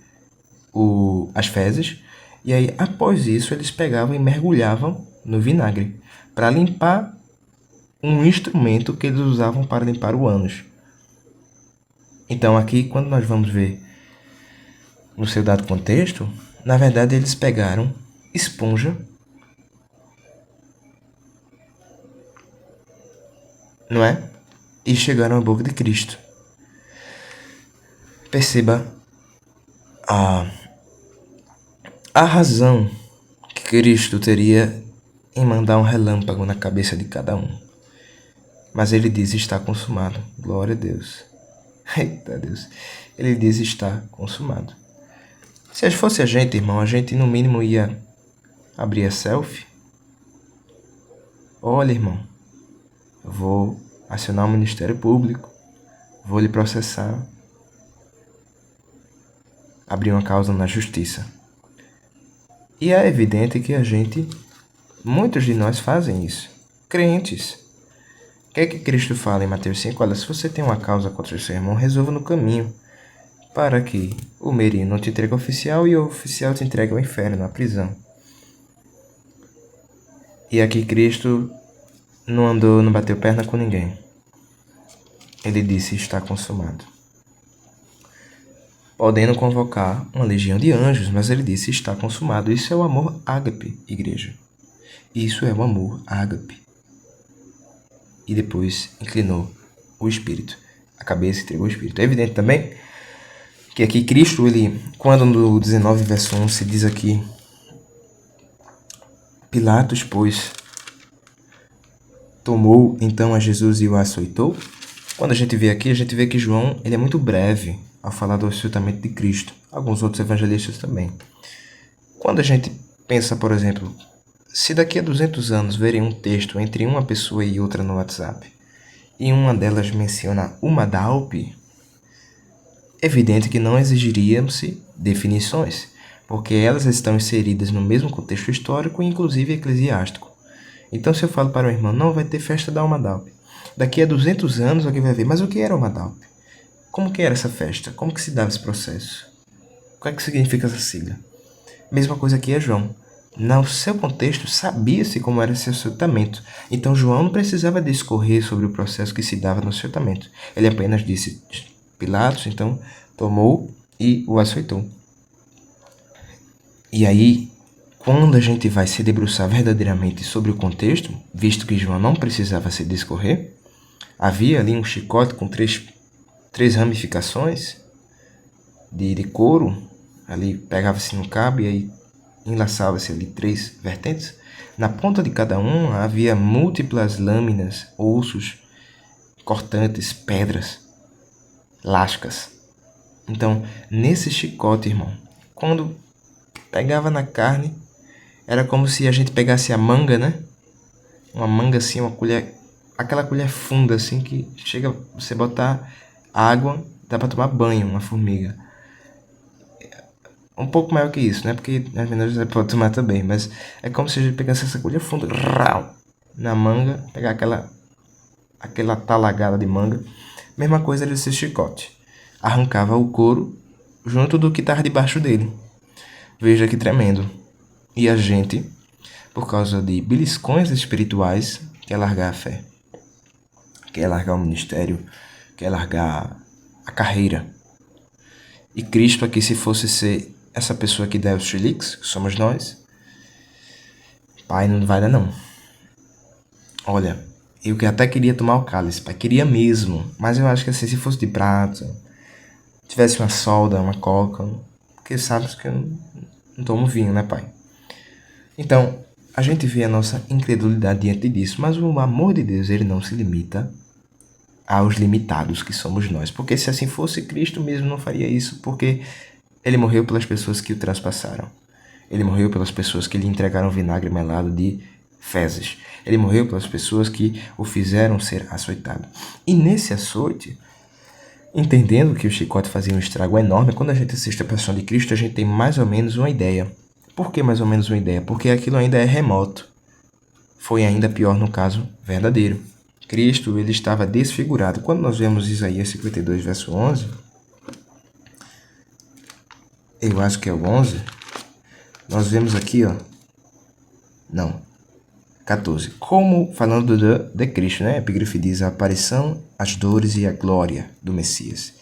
as fezes, e aí, após isso, eles pegavam e mergulhavam no vinagre para limpar um instrumento que eles usavam para limpar o ânus. Então aqui, quando nós vamos ver no seu dado contexto, na verdade eles pegaram esponja, não é? E chegaram à boca de Cristo. Perceba a razão que Cristo teria em mandar um relâmpago na cabeça de cada um. Mas ele diz, está consumado. Glória a Deus. Eita Deus. Ele diz, está consumado. Se fosse a gente, irmão, a gente no mínimo ia abrir a selfie. Olha, irmão, eu vou acionar o Ministério Público, vou lhe processar, abrir uma causa na justiça. E é evidente que muitos de nós fazem isso. Crentes. O que é que Cristo fala em Mateus 5? Olha, se você tem uma causa contra o seu irmão, resolva no caminho, para que o meirinho não te entregue ao oficial e o oficial te entregue ao inferno, à prisão. E aqui Cristo não bateu perna com ninguém. Ele disse, está consumado. Podendo convocar uma legião de anjos, mas ele disse, está consumado. Isso é o amor ágape, igreja. Isso é o amor ágape. E depois inclinou o espírito. A cabeça entregou o espírito. É evidente também Que aqui Cristo, ele, quando no 19, verso 1, se diz aqui, Pilatos, pois, tomou então a Jesus e o açoitou. Quando a gente vê aqui, a gente vê que João, ele é muito breve ao falar do açoitamento de Cristo. Alguns outros evangelistas também. Quando a gente pensa, por exemplo, se daqui a 200 anos verem um texto entre uma pessoa e outra no WhatsApp, e uma delas menciona uma Dalpe, é evidente que não exigiríamos-se definições, porque elas estão inseridas no mesmo contexto histórico, inclusive eclesiástico. Então, se eu falo para o irmão, não vai ter festa da Alma Dalpe, daqui a 200 anos alguém vai ver, mas o que era Alma Dalpe? Como que era essa festa? Como que se dava esse processo? O que é que significa essa sigla? Mesma coisa aqui é João. No seu contexto, sabia-se como era esse açoitamento. Então, João não precisava discorrer sobre o processo que se dava no açoitamento. Ele apenas disse, Pilatos, então, tomou e o açoitou. E aí, quando a gente vai se debruçar verdadeiramente sobre o contexto, visto que João não precisava se discorrer, havia ali um chicote com três ramificações de couro, ali pegava-se no cabo e aí enlaçava-se ali 3 vertentes. Na ponta de cada um havia múltiplas lâminas, ossos, cortantes, pedras, lascas. Então, nesse chicote, irmão, quando pegava na carne, era como se a gente pegasse a manga, né? Uma manga assim, uma colher, aquela colher funda assim que chega você botar água, dá para tomar banho, uma formiga. Um pouco maior que isso, né? Porque as menores você pode tomar também, mas é como se a gente pegasse essa colher funda na manga, pegar aquela talagada de manga. Mesma coisa era esse chicote. Arrancava o couro junto do que estava debaixo dele. Veja que tremendo. E a gente, por causa de beliscões espirituais, quer largar a fé, quer largar o ministério, quer largar a carreira. E Cristo aqui, se fosse ser essa pessoa que dá os chiliques, que somos nós, pai, não vai dar não. Olha, eu que até queria tomar o cálice, pai, queria mesmo, mas eu acho que assim, se fosse de prata, tivesse uma solda, uma coca, porque sabes que eu não tomo vinho, né, pai? Então, a gente vê a nossa incredulidade diante disso, mas o amor de Deus, ele não se limita aos limitados que somos nós. Porque se assim fosse, Cristo mesmo não faria isso, porque ele morreu pelas pessoas que o traspassaram. Ele morreu pelas pessoas que lhe entregaram vinagre melado de fezes. Ele morreu pelas pessoas que o fizeram ser açoitado. E nesse açoite, entendendo que o chicote fazia um estrago enorme, quando a gente assiste a Paixão de Cristo, a gente tem mais ou menos uma ideia. Por que mais ou menos uma ideia? Porque aquilo ainda é remoto. Foi ainda pior no caso verdadeiro. Cristo, ele estava desfigurado. Quando nós vemos Isaías 52, verso 11, eu acho que é o 11, nós vemos aqui, ó, não, 14. Como, falando de Cristo, né? A epígrafe diz, a aparição, as dores e a glória do Messias.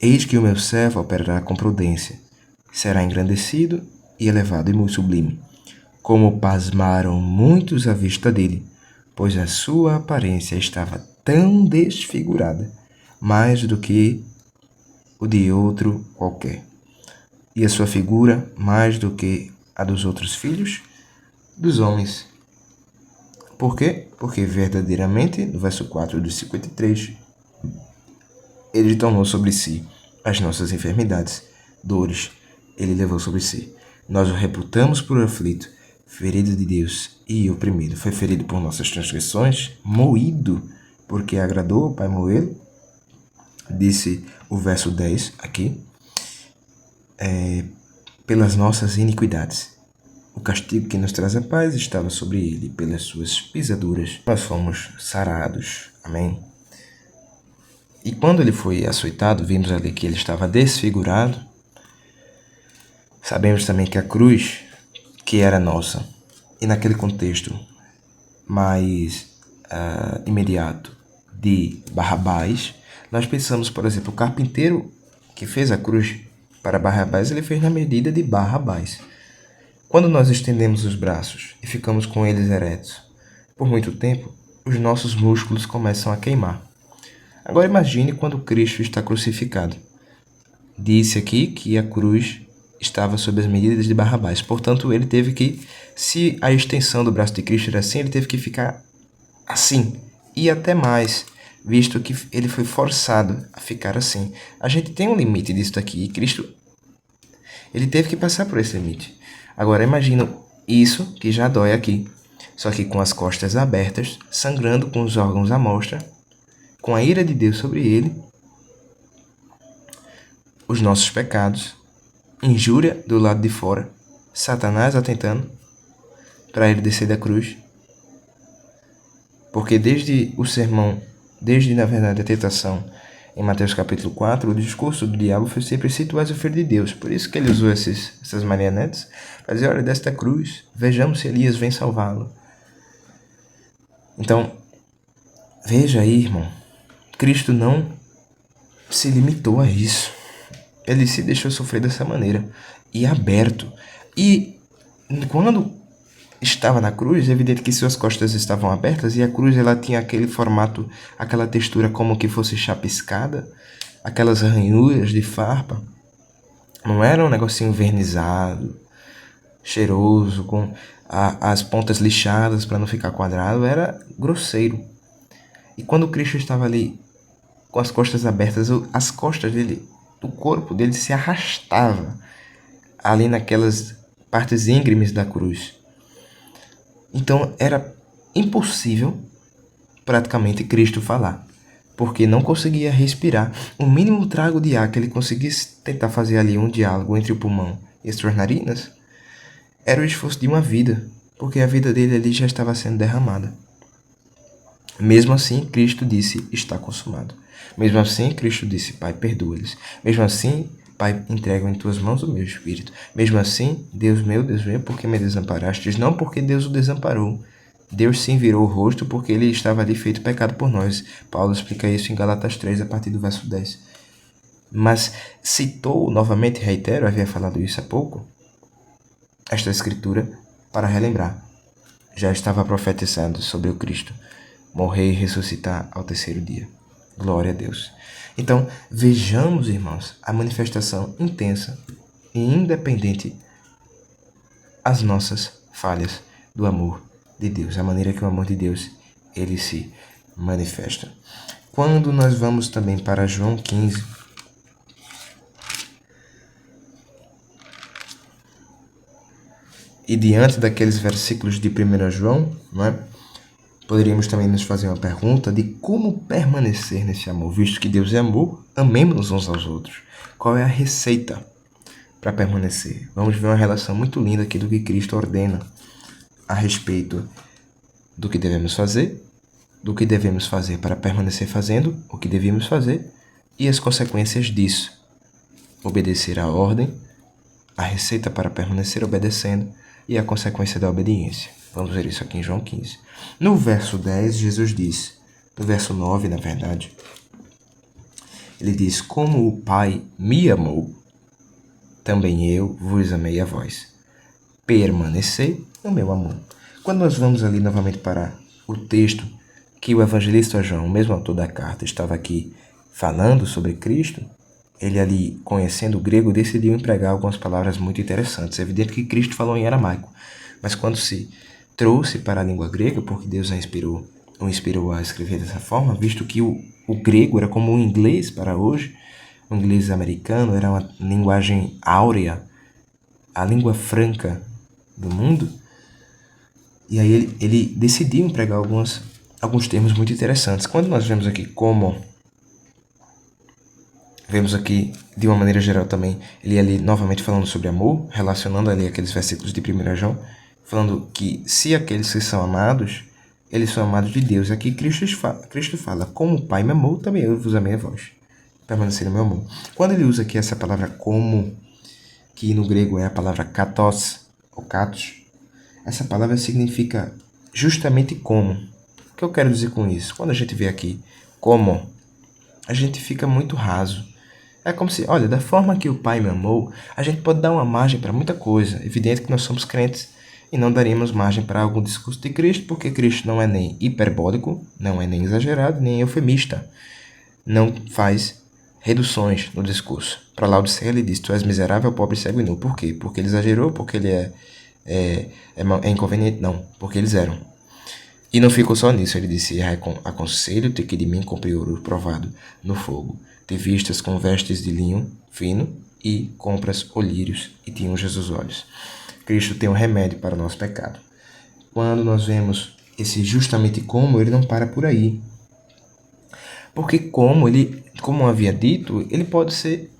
Eis que o meu servo operará com prudência, será engrandecido e elevado e muito sublime. Como pasmaram muitos à vista dele, pois a sua aparência estava tão desfigurada, mais do que o de outro qualquer, e a sua figura mais do que a dos outros filhos dos homens. Por quê? Porque verdadeiramente, no verso 4 do 53, ele tomou sobre si as nossas enfermidades, dores, ele levou sobre si. Nós o reputamos por aflito, ferido de Deus e oprimido. Foi ferido por nossas transgressões, moído, porque agradou ao Pai moê-lo. Disse o verso 10 aqui, pelas nossas iniquidades. O castigo que nos traz a paz estava sobre ele, pelas suas pisaduras nós fomos sarados. Amém? E quando ele foi açoitado, vimos ali que ele estava desfigurado. Sabemos também que a cruz, que era nossa, e naquele contexto mais imediato de Barrabás, nós pensamos, por exemplo, o carpinteiro que fez a cruz para Barrabás, ele fez na medida de Barrabás. Quando nós estendemos os braços e ficamos com eles eretos por muito tempo, os nossos músculos começam a queimar. Agora imagine quando Cristo está crucificado. disse aqui que a cruz estava sob as medidas de Barrabás. Portanto, ele teve que, se a extensão do braço de Cristo era assim, ele teve que ficar assim. E até mais, visto que ele foi forçado a ficar assim. A gente tem um limite disso daqui. E Cristo, ele teve que passar por esse limite. Agora, imagina isso que já dói aqui. Só que com as costas abertas, sangrando com os órgãos à mostra, com a ira de Deus sobre ele, os nossos pecados, injúria do lado de fora, Satanás atentando para ele descer da cruz. Porque desde o sermão, desde na verdade a tentação em Mateus capítulo 4, o discurso do diabo foi sempre: se tu és o filho de Deus. Por isso que ele usou essas marionetes para dizer: olha, desce da cruz, vejamos se Elias vem salvá-lo. Então, veja aí, irmão, Cristo não se limitou a isso. Ele se deixou sofrer dessa maneira, e aberto. E quando estava na cruz, é evidente que suas costas estavam abertas, e a cruz ela tinha aquele formato, aquela textura como que fosse chapiscada, aquelas ranhuras de farpa. Não era um negocinho vernizado, cheiroso, com as pontas lixadas para não ficar quadrado, era grosseiro. E quando Cristo estava ali com as costas abertas, as costas dele, o corpo dele se arrastava ali naquelas partes íngremes da cruz. Então era impossível praticamente Cristo falar, porque não conseguia respirar. O mínimo trago de ar que ele conseguisse tentar fazer ali um diálogo entre o pulmão e as suas narinas era o esforço de uma vida, porque a vida dele ali já estava sendo derramada. Mesmo assim, Cristo disse: está consumado. Mesmo assim, Cristo disse: Pai, perdoa-lhes. Mesmo assim, Pai, entrego em tuas mãos o meu espírito. Mesmo assim, Deus meu, por que me desamparastes? Não porque Deus o desamparou. Deus sim virou o rosto porque ele estava ali feito pecado por nós. Paulo explica isso em Gálatas 3, a partir do verso 10. Mas citou, novamente, reitero, havia falado isso há pouco, esta escritura para relembrar. Já estava profetizando sobre o Cristo morrer e ressuscitar ao terceiro dia. Glória a Deus. Então, vejamos, irmãos, a manifestação intensa e independente as nossas falhas do amor de Deus, a maneira que o amor de Deus ele se manifesta. Quando nós vamos também para João 15, e diante daqueles versículos de 1 João, não é? Poderíamos também nos fazer uma pergunta de como permanecer nesse amor. Visto que Deus é amor, amemos uns aos outros. Qual é a receita para permanecer? Vamos ver uma relação muito linda aqui do que Cristo ordena a respeito do que devemos fazer para permanecer fazendo o que devemos fazer e as consequências disso. Obedecer à ordem, a receita para permanecer obedecendo e a consequência da obediência. Vamos ver isso aqui em João 15. No verso 10, Jesus diz, no verso 9, na verdade, ele diz: como o Pai me amou, também eu vos amei a vós. Permanecei no meu amor. Quando nós vamos ali novamente para o texto que o evangelista João, o mesmo autor da carta, estava aqui falando sobre Cristo, ele ali, conhecendo o grego, decidiu empregar algumas palavras muito interessantes. É evidente que Cristo falou em aramaico, mas quando se trouxe para a língua grega, porque Deus o inspirou a escrever dessa forma, visto que o grego era como o inglês para hoje, o inglês americano era uma linguagem áurea, a língua franca do mundo, e aí ele decidiu empregar alguns termos muito interessantes. Quando nós vemos aqui vemos aqui, de uma maneira geral também, ele ali novamente falando sobre amor, relacionando ali aqueles versículos de 1 João, falando que se aqueles que são amados, eles são amados de Deus. Aqui Cristo fala: como o Pai me amou, também eu vos amei a vós. Permanecer no meu amor. Quando ele usa aqui essa palavra como, que no grego é a palavra katos, ou katos, essa palavra significa justamente como. O que eu quero dizer com isso? Quando a gente vê aqui como, a gente fica muito raso. É como se, olha, da forma que o Pai me amou, a gente pode dar uma margem para muita coisa. Evidente que nós somos crentes e não daríamos margem para algum discurso de Cristo, porque Cristo não é nem hiperbólico, não é nem exagerado, nem eufemista. Não faz reduções no discurso. Para Laodiceia ele diz: tu és miserável, pobre, cego e nu. Por quê? Porque ele exagerou? Porque ele é inconveniente? Não, porque eles eram. E não ficou só nisso, ele disse: aconselho-te que de mim compre ouro provado no fogo, te vistas com vestes de linho fino e compras olírios e te unjas os olhos. Cristo tem um remédio para o nosso pecado. Quando nós vemos esse justamente como, ele não para por aí. Porque como havia dito, ele pode ser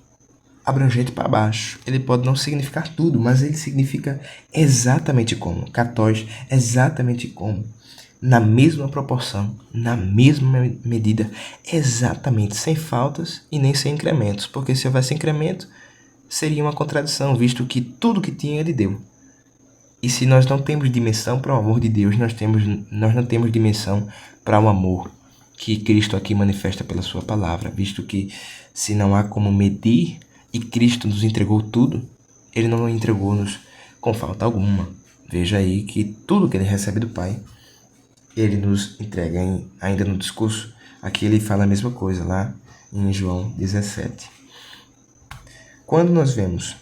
abrangente para baixo. Ele pode não significar tudo, mas ele significa exatamente como. Katos, exatamente como. Na mesma proporção, na mesma medida, exatamente, sem faltas e nem sem incrementos. Porque se houvesse incremento, seria uma contradição, visto que tudo que tinha ele deu. E se nós não temos dimensão para o amor de Deus, nós não temos dimensão para o amor que Cristo aqui manifesta pela sua palavra, visto que se não há como medir e Cristo nos entregou tudo, ele não entregou-nos com falta alguma. Veja aí que tudo que ele recebe do Pai, ele nos entrega ainda no discurso. Aqui ele fala a mesma coisa lá em João 17. Quando nós vemos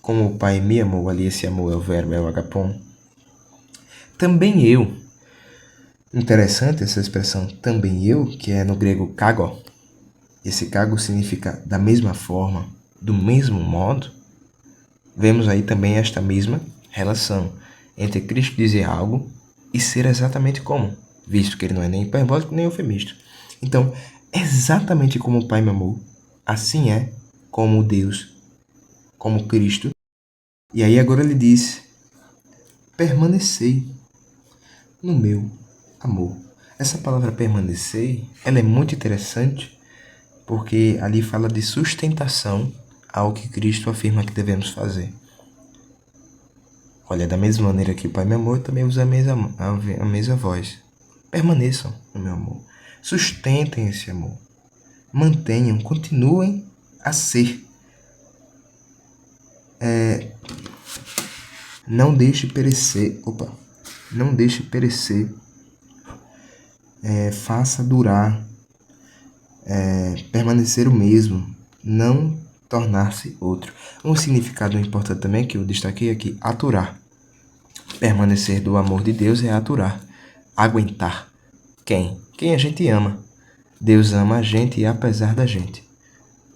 como o Pai me amou, ali esse amor é o verbo, é o agapon, também eu. Interessante essa expressão, também eu, que é no grego kago. Esse kago significa da mesma forma, do mesmo modo. Vemos aí também esta mesma relação entre Cristo dizer algo e ser exatamente como, visto que ele não é nem hiperbólico nem eufemista. Então, exatamente como o Pai me amou, assim é como Deus, como Cristo. E aí agora ele diz: permanecei no meu amor. Essa palavra permanecer, ela é muito interessante porque ali fala de sustentação ao que Cristo afirma que devemos fazer. Olha, da mesma maneira que o Pai me amou, eu também uso a mesma voz. Permaneçam no meu amor. Sustentem esse amor. Mantenham, continuem a ser. Não deixe perecer. Não deixe perecer. Faça durar. Permanecer o mesmo. Não tornar-se outro. Um significado importante também que eu destaquei aqui: aturar. Permanecer do amor de Deus é aturar, aguentar. Quem? Quem a gente ama. Deus ama a gente apesar da gente.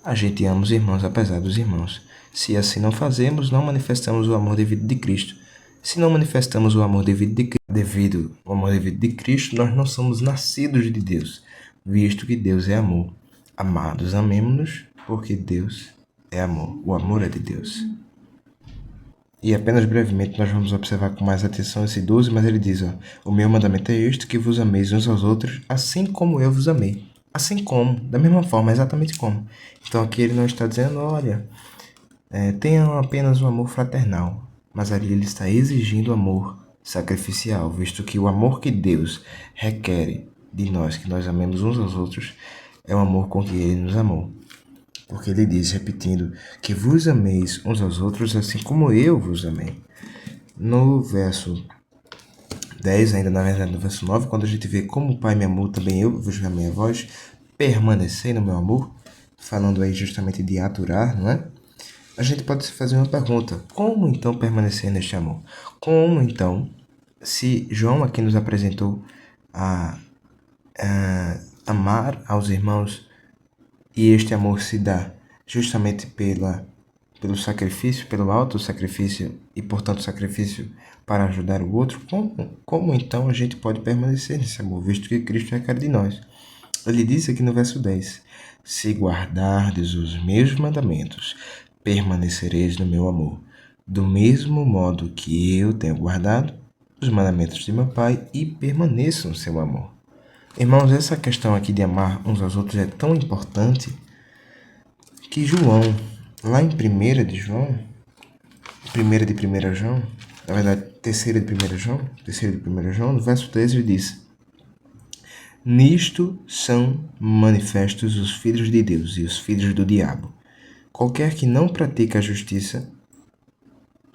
A gente ama os irmãos apesar dos irmãos. Se assim não fazemos, não manifestamos o amor devido de Cristo. Se não manifestamos o amor devido de Cristo, nós não somos nascidos de Deus, visto que Deus é amor. Amados, amemo-nos, porque Deus é amor. O amor é de Deus. E apenas brevemente nós vamos observar com mais atenção esse 12, mas ele diz: o meu mandamento é este, que vos ameis uns aos outros, assim como eu vos amei. Assim como, da mesma forma, exatamente como. Então aqui ele não está dizendo: olha, tenham apenas o amor fraternal, mas ali ele está exigindo amor sacrificial, visto que o amor que Deus requer de nós, que nós amemos uns aos outros, é o amor com que ele nos amou. Porque ele diz, repetindo, que vos ameis uns aos outros assim como eu vos amei. No verso 10, ainda na verdade no verso 9, quando a gente vê como o Pai me amou, também eu vos amei a vós, permanecei no meu amor, falando aí justamente de aturar, não é? A gente pode se fazer uma pergunta: como então permanecer neste amor? Como então, se João aqui nos apresentou a amar aos irmãos, e este amor se dá justamente pelo sacrifício, pelo auto-sacrifício e, portanto, sacrifício para ajudar o outro, como então a gente pode permanecer nesse amor, visto que Cristo requer de nós? Ele diz aqui no verso 10: se guardardes os meus mandamentos, permanecereis no meu amor, do mesmo modo que eu tenho guardado os mandamentos de meu Pai e permaneço no seu amor. Irmãos, essa questão aqui de amar uns aos outros é tão importante que João, lá em 1 de João, 1 João, na verdade, 3 de 1 João, no verso 13 ele diz: nisto são manifestos os filhos de Deus e os filhos do diabo. Qualquer que não pratica a justiça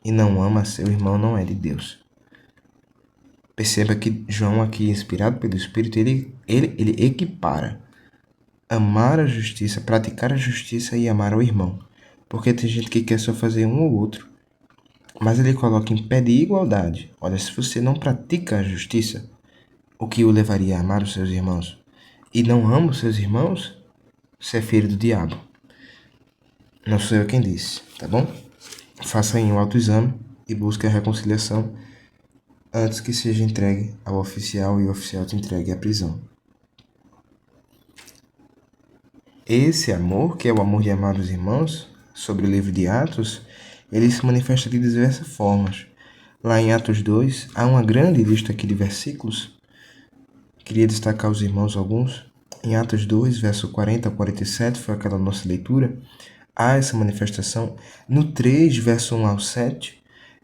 e não ama seu irmão não é de Deus. Perceba que João aqui, inspirado pelo Espírito, ele equipara amar a justiça, praticar a justiça e amar ao irmão. porque tem gente que quer só fazer um ou outro. Mas ele coloca em pé de igualdade. Olha, se você não pratica a justiça, o que o levaria a amar os seus irmãos, e não ama os seus irmãos, você é filho do diabo. Não sou eu quem disse, tá bom? Faça aí um autoexame e busque a reconciliação antes que seja entregue ao oficial e o oficial te entregue à prisão. Esse amor, que é o amor de amar os irmãos, sobre o livro de Atos, ele se manifesta de diversas formas. Lá em Atos 2, há uma grande lista aqui de versículos. Queria destacar os irmãos alguns. Em Atos 2, verso 40 a 47, foi aquela nossa leitura. Há essa manifestação. No 3, verso 1 ao 7.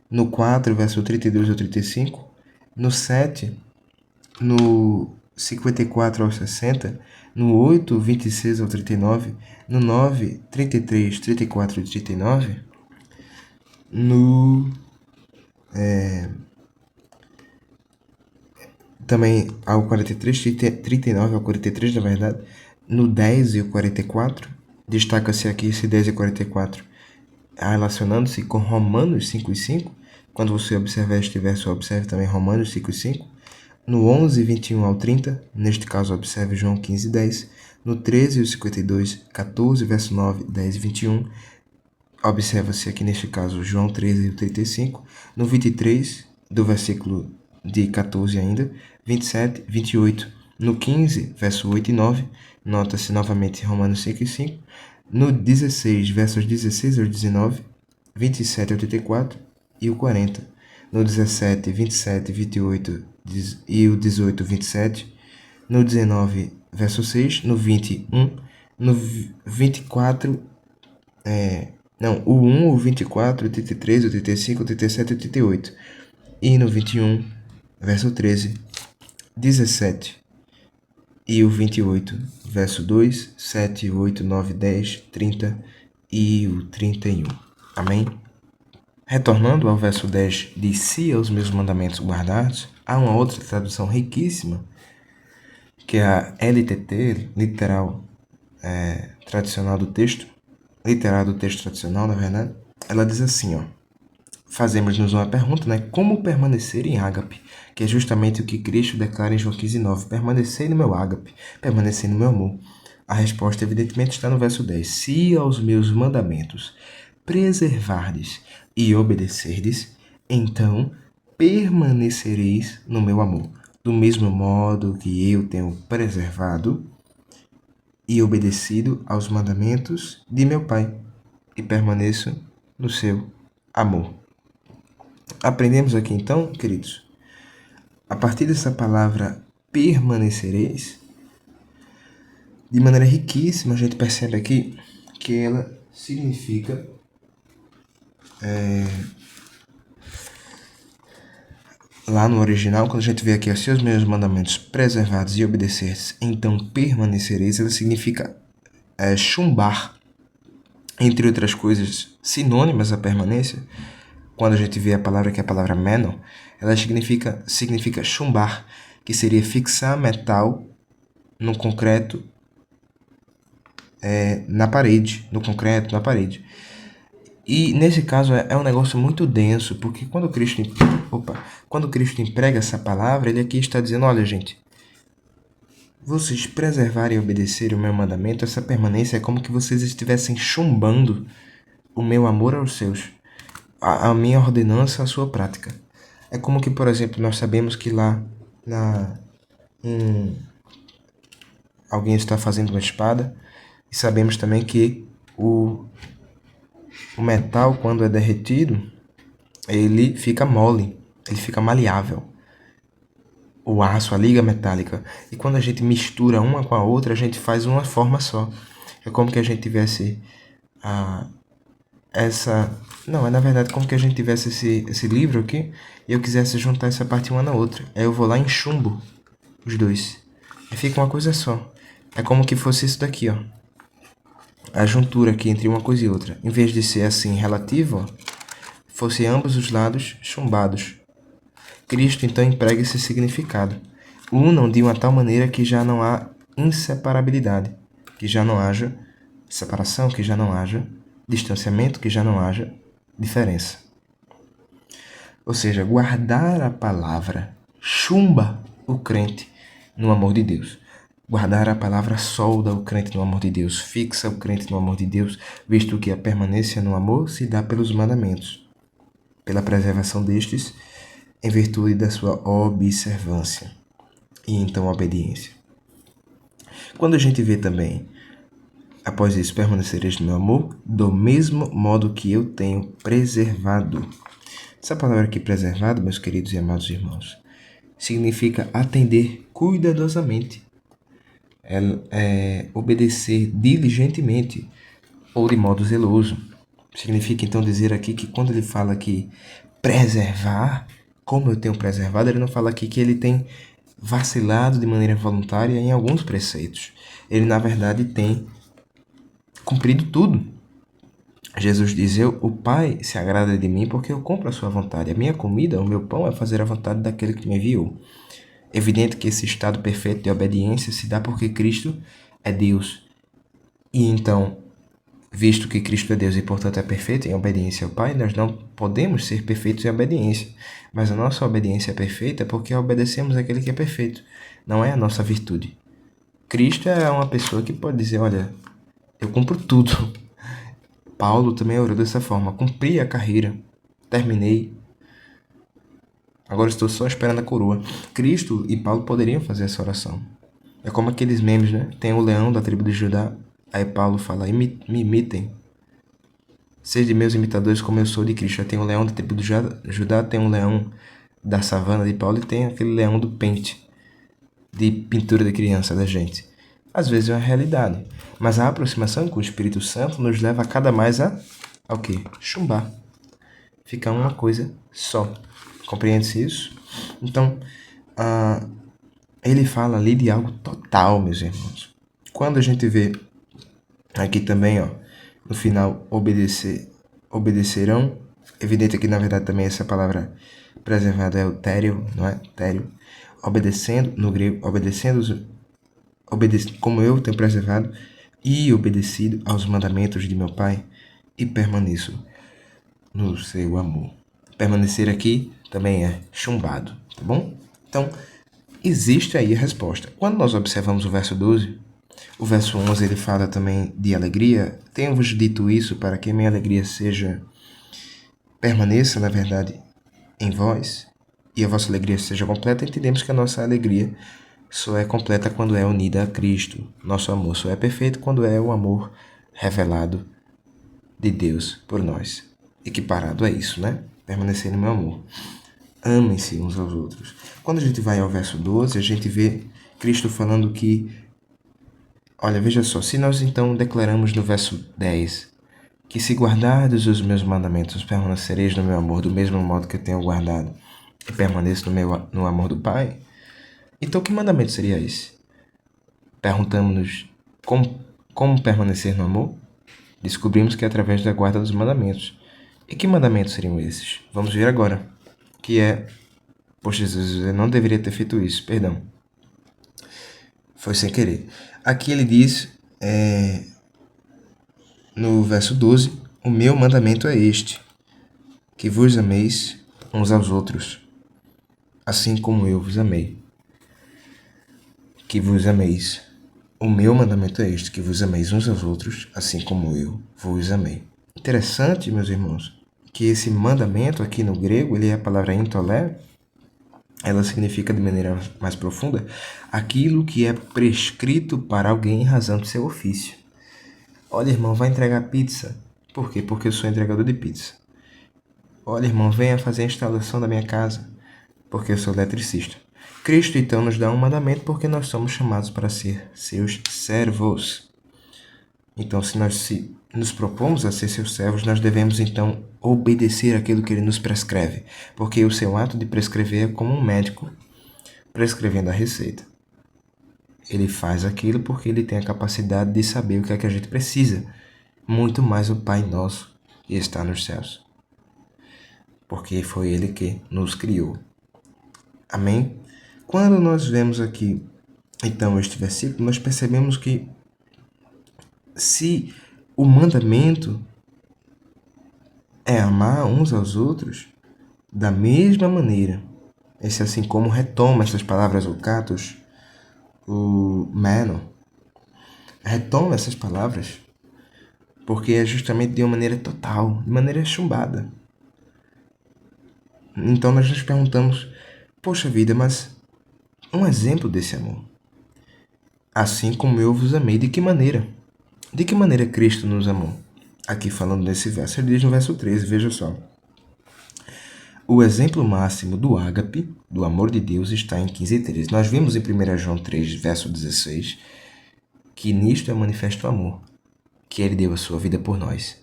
No 4, verso 32 ao 35. No 7, no 54 ao 60, no 8, 26 ao 39, no 9, 33, 34 e 39, no... também ao 43, 39 ao 43, na verdade, no 10 e o 44, destaca-se aqui esse 10 e 44, relacionando-se com Romanos 5 e 5, quando você observar este verso, observe também Romanos 5 e 5, no 11, 21 ao 30, neste caso observe João 15, 10, no 13 e o 52, 14, verso 9, 10 e 21, observa-se aqui neste caso João 13 e o 35, no 23, do versículo de 14 ainda, 27, 28, no 15, verso 8 e 9, nota-se novamente Romanos 5 e 5, no 16, versos 16 ao 19, 27 ao 34 e o 40, no 17, 27, 28 e o 18, 27, no 19, verso 6, no 21, no 24, o 1, o 24, o 33, o 35, o 37 e o 38, e no 21, verso 13, 17 e o 28, verso 2, 7, 8, 9, 10, 30 e o 31. Amém? Retornando ao verso 10 de "Se aos meus mandamentos guardares", há uma outra tradução riquíssima, que é a LTT, literal tradicional do texto, literal do texto tradicional, na verdade. Ela diz assim, ó: fazemos-nos uma pergunta, né? Como permanecer em ágape? Que é justamente o que Cristo declara em João 15:9. Permanecer no meu ágape, permanecer no meu amor. A resposta, evidentemente, está no verso 10. Se aos meus mandamentos preservardes e obedecerdes, então permanecereis no meu amor. Do mesmo modo que eu tenho preservado e obedecido aos mandamentos de meu Pai, e permaneço no seu amor. Aprendemos aqui então, queridos, a partir dessa palavra permanecereis, de maneira riquíssima, a gente percebe aqui que ela significa lá no original, quando a gente vê aqui, se os meus mandamentos preservados e obedeceres, então permanecereis, ela significa chumbar, entre outras coisas sinônimas à permanência. Quando a gente vê a palavra, que é a palavra meno, ela significa chumbar, que seria fixar metal no concreto, na parede, no concreto, na parede. E nesse caso é um negócio muito denso, porque quando Cristo emprega essa palavra, ele aqui está dizendo: olha, gente, vocês preservarem e obedecerem o meu mandamento, essa permanência é como que vocês estivessem chumbando o meu amor aos seus, a minha ordenança à sua prática. É como que, por exemplo, nós sabemos que lá alguém está fazendo uma espada, e sabemos também que o metal, quando é derretido, ele fica mole, ele fica maleável. O aço, a liga metálica. E quando a gente mistura uma com a outra, a gente faz uma forma só. É como que a gente tivesse na verdade, como que a gente tivesse esse livro aqui e eu quisesse juntar essa parte uma na outra. Aí eu vou lá e enxumbo os dois. E fica uma coisa só. É como que fosse isso daqui, ó. A juntura aqui entre uma coisa e outra. Em vez de ser assim relativo, ó, fosse ambos os lados chumbados. Cristo então emprega esse significado. Unam de uma tal maneira que já não há inseparabilidade, que já não haja separação, que já não haja distanciamento, que já não haja diferença. Ou seja, guardar a palavra chumba o crente no amor de Deus. Guardar a palavra solda o crente no amor de Deus, fixa o crente no amor de Deus, visto que a permanência no amor se dá pelos mandamentos, pela preservação destes, em virtude da sua observância e então obediência. Quando a gente vê também, após isso, permanecereis no meu amor, do mesmo modo que eu tenho preservado. Essa palavra aqui, preservado, meus queridos e amados irmãos, significa atender cuidadosamente, obedecer diligentemente ou de modo zeloso. Significa então dizer aqui que quando ele fala que preservar, como eu tenho preservado, ele não fala aqui que ele tem vacilado de maneira voluntária em alguns preceitos. Ele, na verdade, tem cumprido tudo. Jesus diz, o Pai se agrada de mim porque eu cumpro a sua vontade. A minha comida, o meu pão é fazer a vontade daquele que me enviou. Evidente que esse estado perfeito de obediência se dá porque Cristo é Deus. E então, visto que Cristo é Deus e, portanto, é perfeito em obediência ao Pai, nós não podemos ser perfeitos em obediência. Mas a nossa obediência é perfeita porque obedecemos àquele que é perfeito. Não é a nossa virtude. Cristo é uma pessoa que pode dizer, olha, eu cumpro tudo. Paulo também orou dessa forma, cumpri a carreira, terminei. Agora estou só esperando a coroa. Cristo e Paulo poderiam fazer essa oração. É como aqueles memes, né? Tem o leão da tribo de Judá, aí Paulo fala, me imitem. Sejam meus imitadores como eu sou de Cristo. Tem o leão da tribo de Judá, tem um leão da savana de Paulo e tem aquele leão do pente, de pintura de criança da gente. Às vezes é uma realidade, mas a aproximação com o Espírito Santo nos leva a cada mais ao quê? Chumbar. Fica uma coisa só. Compreende-se isso? Então, ele fala ali de algo total, meus irmãos. Quando a gente vê aqui também, no final, obedecerão. Evidente que, na verdade, também essa palavra preservada é o tério, não é? Tério. Obedecendo, no grego, como eu tenho preservado e obedecido aos mandamentos de meu Pai e permaneço no seu amor. Permanecer aqui também é chumbado, tá bom? Então, existe aí a resposta. Quando nós observamos o verso 12, o verso 11 ele fala também de alegria. Tenho-vos dito isso para que minha alegria permaneça, na verdade, em vós e a vossa alegria seja completa. Entendemos que a nossa alegria só é completa quando é unida a Cristo. Nosso amor só é perfeito quando é o amor revelado de Deus por nós. Equiparado a isso, né? Permanecer no meu amor. Amem-se uns aos outros. Quando a gente vai ao verso 12, a gente vê Cristo falando que... Olha, veja só, se nós então declaramos no verso 10 que se guardardes os meus mandamentos, permanecereis no meu amor, do mesmo modo que eu tenho guardado e permaneço no amor do Pai. Então, que mandamento seria esse? Perguntamos-nos como permanecer no amor? Descobrimos que é através da guarda dos mandamentos. E que mandamentos seriam esses? Vamos ver agora. Que é... Poxa, Jesus, eu não deveria ter feito isso, perdão. Foi sem querer. Aqui ele diz, no verso 12, o meu mandamento é este, que vos ameis uns aos outros, assim como eu vos amei. Que vos ameis. O meu mandamento é este, que vos ameis uns aos outros, assim como eu vos amei. Interessante, meus irmãos, que esse mandamento aqui no grego, ele é a palavra intolé, ela significa de maneira mais profunda aquilo que é prescrito para alguém em razão de seu ofício. Olha, irmão, vai entregar pizza. Por quê? Porque eu sou entregador de pizza. Olha, irmão, venha fazer a instalação da minha casa, porque eu sou eletricista. Cristo, então, nos dá um mandamento porque nós somos chamados para ser seus servos. Então, se nós nos propomos a ser seus servos, nós devemos, então, obedecer aquilo que ele nos prescreve, porque o seu ato de prescrever é como um médico prescrevendo a receita. Ele faz aquilo porque ele tem a capacidade de saber o que é que a gente precisa, muito mais o Pai nosso que está nos céus, porque foi ele que nos criou. Amém? Quando nós vemos aqui, então, este versículo, nós percebemos que se o mandamento é amar uns aos outros da mesma maneira. Esse assim como retoma estas palavras o Catos, o Meno, retoma essas palavras porque é justamente de uma maneira total, de maneira chumbada. Então nós nos perguntamos, poxa vida, mas um exemplo desse amor. Assim como eu vos amei, de que maneira? De que maneira Cristo nos amou? Aqui falando nesse verso, ele diz no verso 13, veja só. O exemplo máximo do ágape, do amor de Deus, está em 15:13. Nós vimos em 1 João 3, verso 16, que nisto é manifesto o amor, que ele deu a sua vida por nós.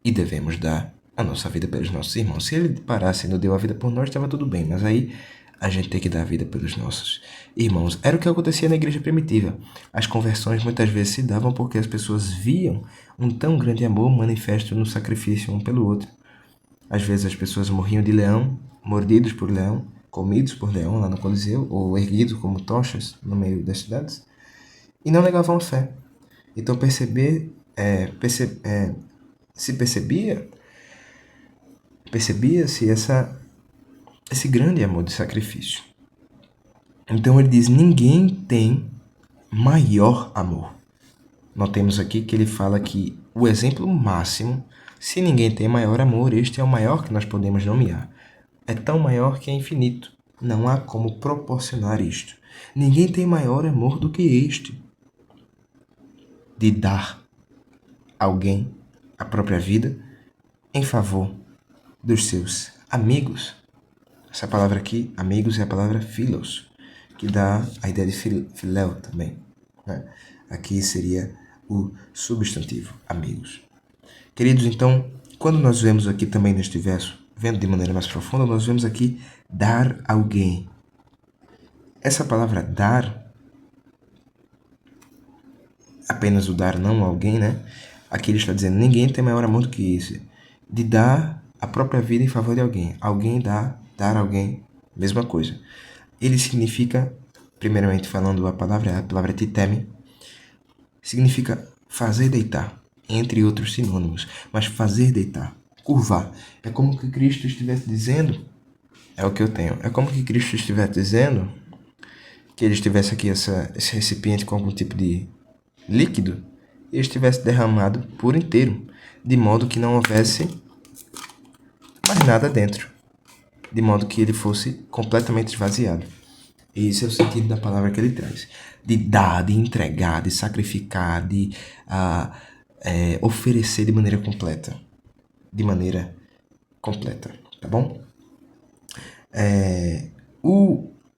E devemos dar a nossa vida pelos nossos irmãos. Se ele parasse e não deu a vida por nós, estava tudo bem, mas aí a gente tem que dar a vida pelos nossos irmãos. Era o que acontecia na igreja primitiva. As conversões muitas vezes se davam porque as pessoas viam um tão grande amor manifesto no sacrifício um pelo outro. Às vezes as pessoas morriam de leão, mordidos por leão, comidos por leão lá no Coliseu, ou erguidos como tochas no meio das cidades, e não negavam a fé. Então percebia-se esse grande amor de sacrifício. Então ele diz, ninguém tem maior amor. Notemos aqui que ele fala que o exemplo máximo, se ninguém tem maior amor, este é o maior que nós podemos nomear. É tão maior que é infinito. Não há como proporcionar isto. Ninguém tem maior amor do que este, de dar a alguém a própria vida em favor dos seus amigos. Essa palavra aqui, amigos, é a palavra philos, que dá a ideia de filéu também, né? Aqui seria o substantivo, amigos. Queridos, então, quando nós vemos aqui também neste verso, vendo de maneira mais profunda, nós vemos aqui dar a alguém. Essa palavra dar, apenas o dar, não a alguém, né? Aqui ele está dizendo, ninguém tem maior amor do que esse, de dar a própria vida em favor de alguém. Alguém dá, dar a alguém, mesma coisa. Ele significa, primeiramente falando a palavra titeme, significa fazer deitar, entre outros sinônimos, mas fazer deitar, curvar. É como que Cristo estivesse dizendo, é o que eu tenho, é como que Cristo estivesse dizendo que ele estivesse aqui esse recipiente com algum tipo de líquido e estivesse derramado por inteiro, de modo que não houvesse mais nada dentro, de modo que ele fosse completamente esvaziado. E esse é o sentido da palavra que ele traz. De dar, de entregar, de sacrificar, de oferecer de maneira completa. De maneira completa, tá bom?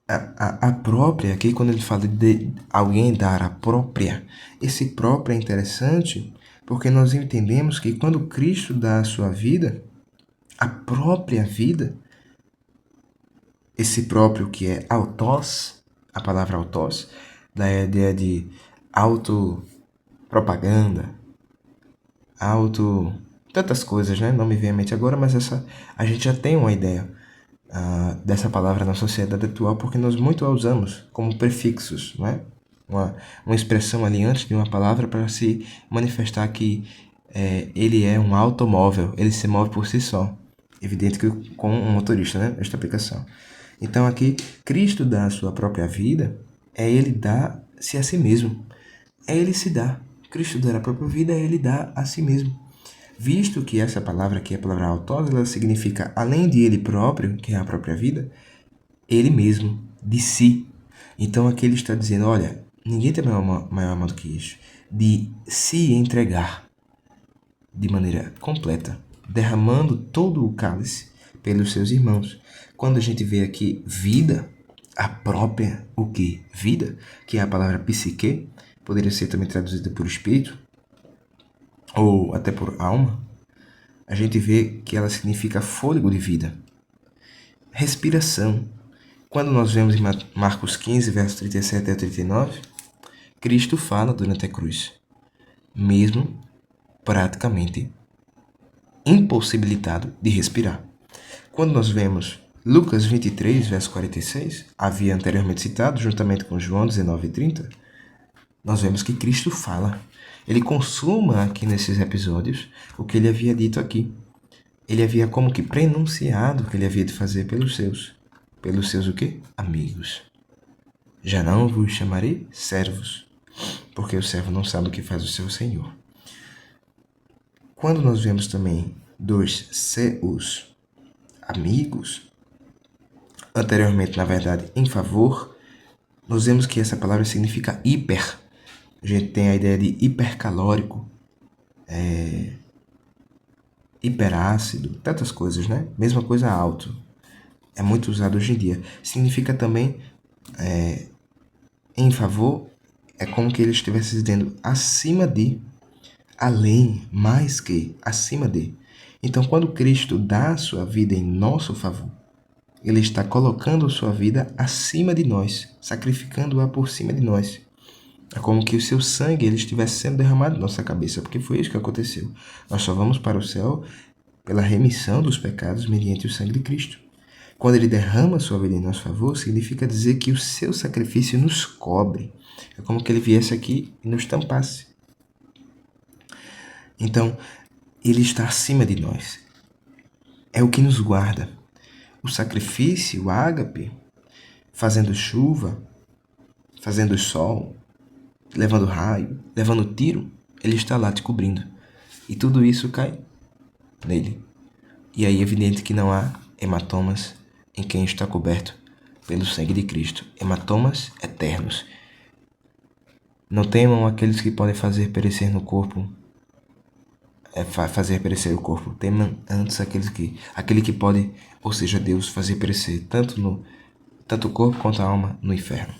A própria, aqui quando ele fala de alguém dar a própria, esse próprio é interessante porque nós entendemos que quando Cristo dá a sua vida, a própria vida, esse próprio que é autós, a palavra autós, da ideia de autopropaganda, tantas coisas, né? Não me vem à mente agora, mas a gente já tem uma ideia dessa palavra na sociedade atual porque nós muito a usamos como prefixos, não é? Uma expressão ali antes de uma palavra para se manifestar que ele é um automóvel, ele se move por si só. Evidente que com um motorista, né? Esta aplicação. Então aqui, Cristo dá a sua própria vida, é ele dar-se a si mesmo. É ele se dar. Cristo dar a própria vida, é ele dar a si mesmo. Visto que essa palavra aqui, a palavra autós, ela significa, além de ele próprio, que é a própria vida, ele mesmo, de si. Então aqui ele está dizendo, olha, ninguém tem maior amor do que isso, de se entregar de maneira completa, derramando todo o cálice pelos seus irmãos. Quando a gente vê aqui vida, a própria, o que? Vida, que é a palavra psique, poderia ser também traduzida por espírito, ou até por alma, a gente vê que ela significa fôlego de vida, respiração. Quando nós vemos em Marcos 15, versos 37 a 39, Cristo fala durante a cruz, mesmo praticamente impossibilitado de respirar. Quando nós vemos Lucas 23, verso 46, havia anteriormente citado, juntamente com João 19 e 30, nós vemos que Cristo fala. Ele consuma aqui nesses episódios o que ele havia dito aqui. ele havia como que prenunciado o que ele havia de fazer pelos seus. Pelos seus o quê? Amigos. Já não vos chamarei servos, porque o servo não sabe o que faz o seu senhor. Quando nós vemos também dos seus amigos, anteriormente, na verdade, em favor, nós vemos que essa palavra significa hiper. A gente tem a ideia de hipercalórico, hiperácido, tantas coisas, né? Mesma coisa alto. É muito usado hoje em dia. Significa também em favor, é como que ele estivesse dizendo acima de, além, mais que, acima de. Então, quando Cristo dá a sua vida em nosso favor, ele está colocando sua vida acima de nós, sacrificando-a por cima de nós. É como que o seu sangue ele estivesse sendo derramado na nossa cabeça, porque foi isso que aconteceu. Nós só vamos para o céu pela remissão dos pecados mediante o sangue de Cristo. Quando ele derrama sua vida em nosso favor, significa dizer que o seu sacrifício nos cobre. É como que ele viesse aqui e nos tampasse. Então, ele está acima de nós. É o que nos guarda. O sacrifício, o ágape, fazendo chuva, fazendo sol, levando raio, levando tiro, ele está lá te cobrindo. E tudo isso cai nele. E aí é evidente que não há hematomas em quem está coberto pelo sangue de Cristo. Hematomas eternos. Não temam aqueles que podem fazer perecer no corpo, fazer perecer o corpo. Temam antes aquele que pode, ou seja, Deus, fazer perecer tanto o corpo quanto a alma no inferno.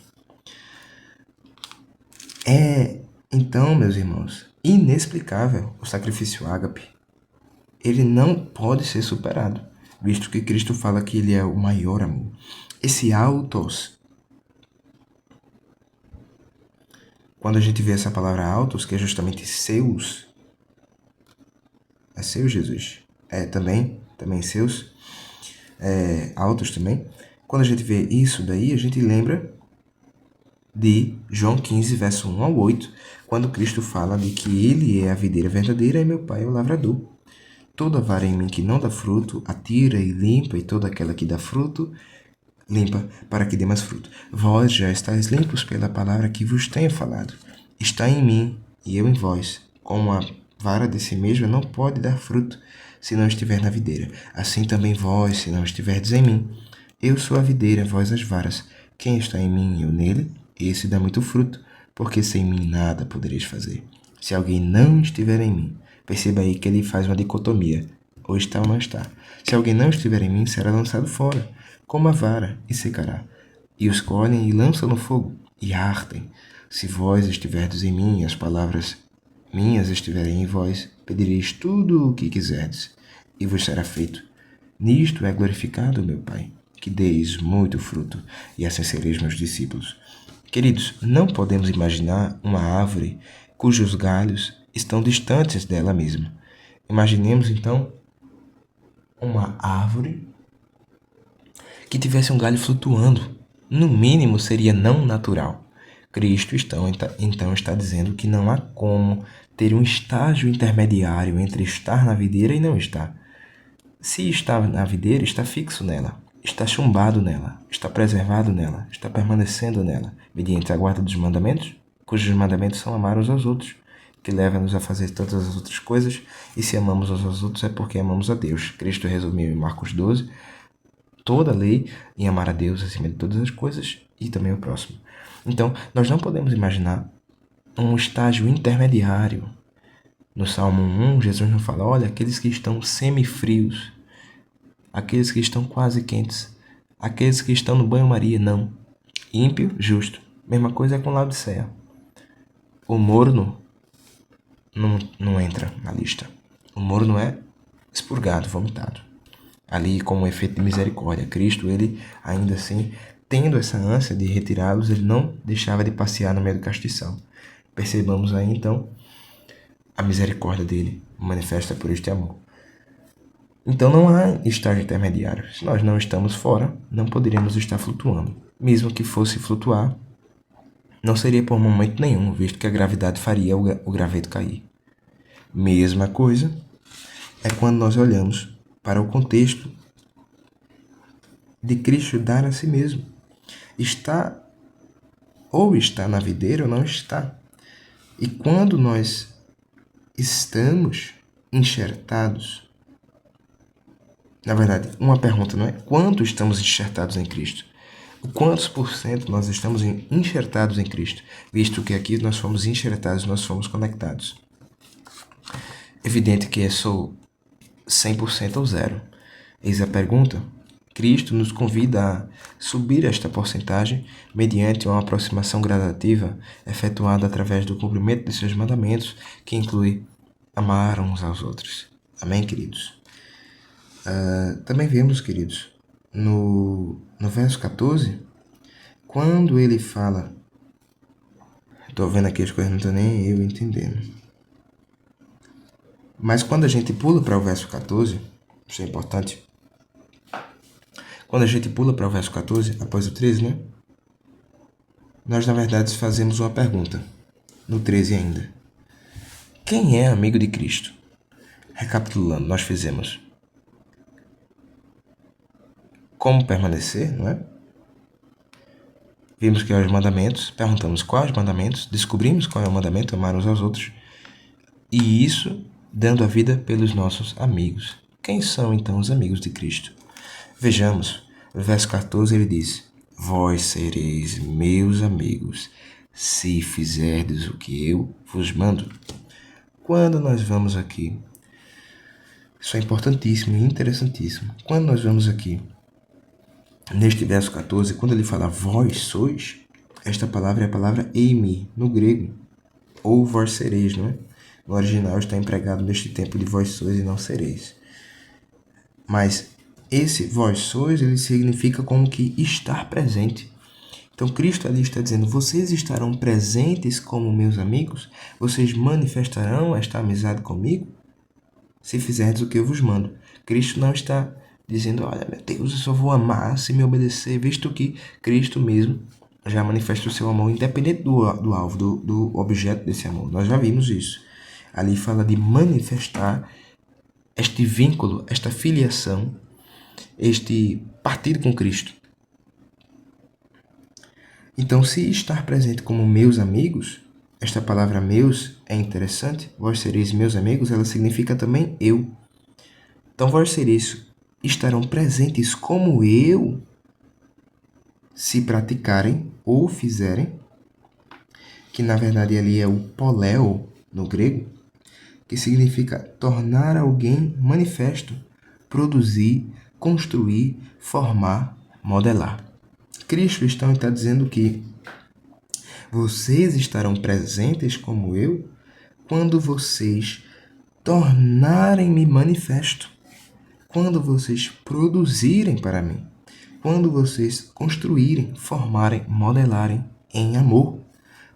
Então, meus irmãos, inexplicável o sacrifício ágape. Ele não pode ser superado, visto que Cristo fala que ele é o maior amor. Esse autos, quando a gente vê essa palavra autos, que é justamente seus, é seu Jesus, também seus, autos também. Quando a gente vê isso daí, a gente lembra de João 15, verso 1 ao 8, quando Cristo fala de que ele é a videira verdadeira e meu pai é o lavrador. Toda vara em mim que não dá fruto, atira e limpa, e toda aquela que dá fruto, limpa para que dê mais fruto. Vós já estáis limpos pela palavra que vos tenho falado. Está em mim e eu em vós. Como a vara de si mesma não pode dar fruto se não estiver na videira, assim também vós, se não estiverdes em mim. Eu sou a videira, vós as varas. Quem está em mim e eu nele, esse dá muito fruto, porque sem mim nada podereis fazer. Se alguém não estiver em mim, perceba aí que ele faz uma dicotomia, ou está ou não está. Se alguém não estiver em mim, será lançado fora, como a vara, e secará. E os colhem e lançam no fogo, e ardem. Se vós estiverdes em mim, e as palavras minhas estiverem em vós, pedireis tudo o que quiserdes, e vos será feito. Nisto é glorificado meu Pai, que deis muito fruto, e assim sereis meus discípulos. Queridos, não podemos imaginar uma árvore cujos galhos estão distantes dela mesma. Imaginemos, então, uma árvore que tivesse um galho flutuando. No mínimo, seria não natural. Cristo, então, está dizendo que não há como ter um estágio intermediário entre estar na videira e não estar. Se está na videira, está fixo nela, está chumbado nela, está preservado nela, está permanecendo nela, mediante a guarda dos mandamentos, cujos mandamentos são amar uns aos outros, que leva-nos a fazer todas as outras coisas, e se amamos uns aos outros é porque amamos a Deus. Cristo resumiu em Marcos 12 toda a lei em amar a Deus acima de todas as coisas e também o próximo. Então, nós não podemos imaginar um estágio intermediário. No Salmo 1, Jesus nos fala, olha, aqueles que estão semifrios, aqueles que estão quase quentes, aqueles que estão no banho-maria, não. Ímpio, justo. Mesma coisa é com Laodiceia. O morno não entra na lista. O morno é expurgado, vomitado. Ali, como efeito de misericórdia. Cristo, ele, ainda assim, tendo essa ânsia de retirá-los, ele não deixava de passear no meio do castiçal. Percebamos aí, então, a misericórdia dele manifesta por este amor. Então não há estágio intermediário. Se nós não estamos fora, não poderíamos estar flutuando. Mesmo que fosse flutuar, não seria por momento nenhum, visto que a gravidade faria o graveto cair. Mesma coisa é quando nós olhamos para o contexto de Cristo dar a si mesmo. Está na videira ou não está. E quando nós estamos enxertados, na verdade, uma pergunta não é quanto estamos enxertados em Cristo? O quantos por cento nós estamos enxertados em Cristo? Visto que aqui nós fomos enxertados, nós fomos conectados. Evidente que é só 100% ou zero. Eis a pergunta. Cristo nos convida a subir esta porcentagem mediante uma aproximação gradativa efetuada através do cumprimento de seus mandamentos, que inclui amar uns aos outros. Amém, queridos? Também vemos, queridos, no verso 14, quando ele fala... Estou vendo aqui as coisas, não estou nem eu entendendo. Mas quando a gente pula para o verso 14, isso é importante. Quando a gente pula para o verso 14, após o 13, né? Nós, na verdade, fazemos uma pergunta. No 13 ainda. Quem é amigo de Cristo? Recapitulando, nós fizemos como permanecer, não é? Vimos que é os mandamentos, perguntamos quais mandamentos, descobrimos qual é o mandamento, amar uns aos outros. E isso dando a vida pelos nossos amigos. Quem são, então, os amigos de Cristo? Vejamos, no verso 14 ele diz: Vós sereis meus amigos, se fizerdes o que eu vos mando. Quando nós vamos aqui, isso é importantíssimo e interessantíssimo. Quando nós vamos aqui, neste verso 14, quando ele fala vós sois, esta palavra é a palavra eimi, no grego, ou vós sereis, não é? No original está empregado neste tempo de vós sois e não sereis. Mas esse vós sois, ele significa como que estar presente. Então Cristo ali está dizendo, vocês estarão presentes como meus amigos? Vocês manifestarão esta amizade comigo? Se fizerdes o que eu vos mando. Cristo não está dizendo, olha, meu Deus, eu só vou amar se me obedecer, visto que Cristo mesmo já manifesta o seu amor, independente do alvo, do objeto desse amor. Nós já vimos isso. Ali fala de manifestar este vínculo, esta filiação, este partir com Cristo. Então, se estar presente como meus amigos, esta palavra meus é interessante, vós sereis meus amigos, ela significa também eu. Então, vós sereis, estarão presentes como eu, se praticarem ou fizerem, que na verdade ali é o poléo no grego, que significa tornar alguém manifesto, produzir, construir, formar, modelar. Cristo então está dizendo que vocês estarão presentes como eu quando vocês tornarem-me manifesto, quando vocês produzirem para mim, quando vocês construírem, formarem, modelarem em amor.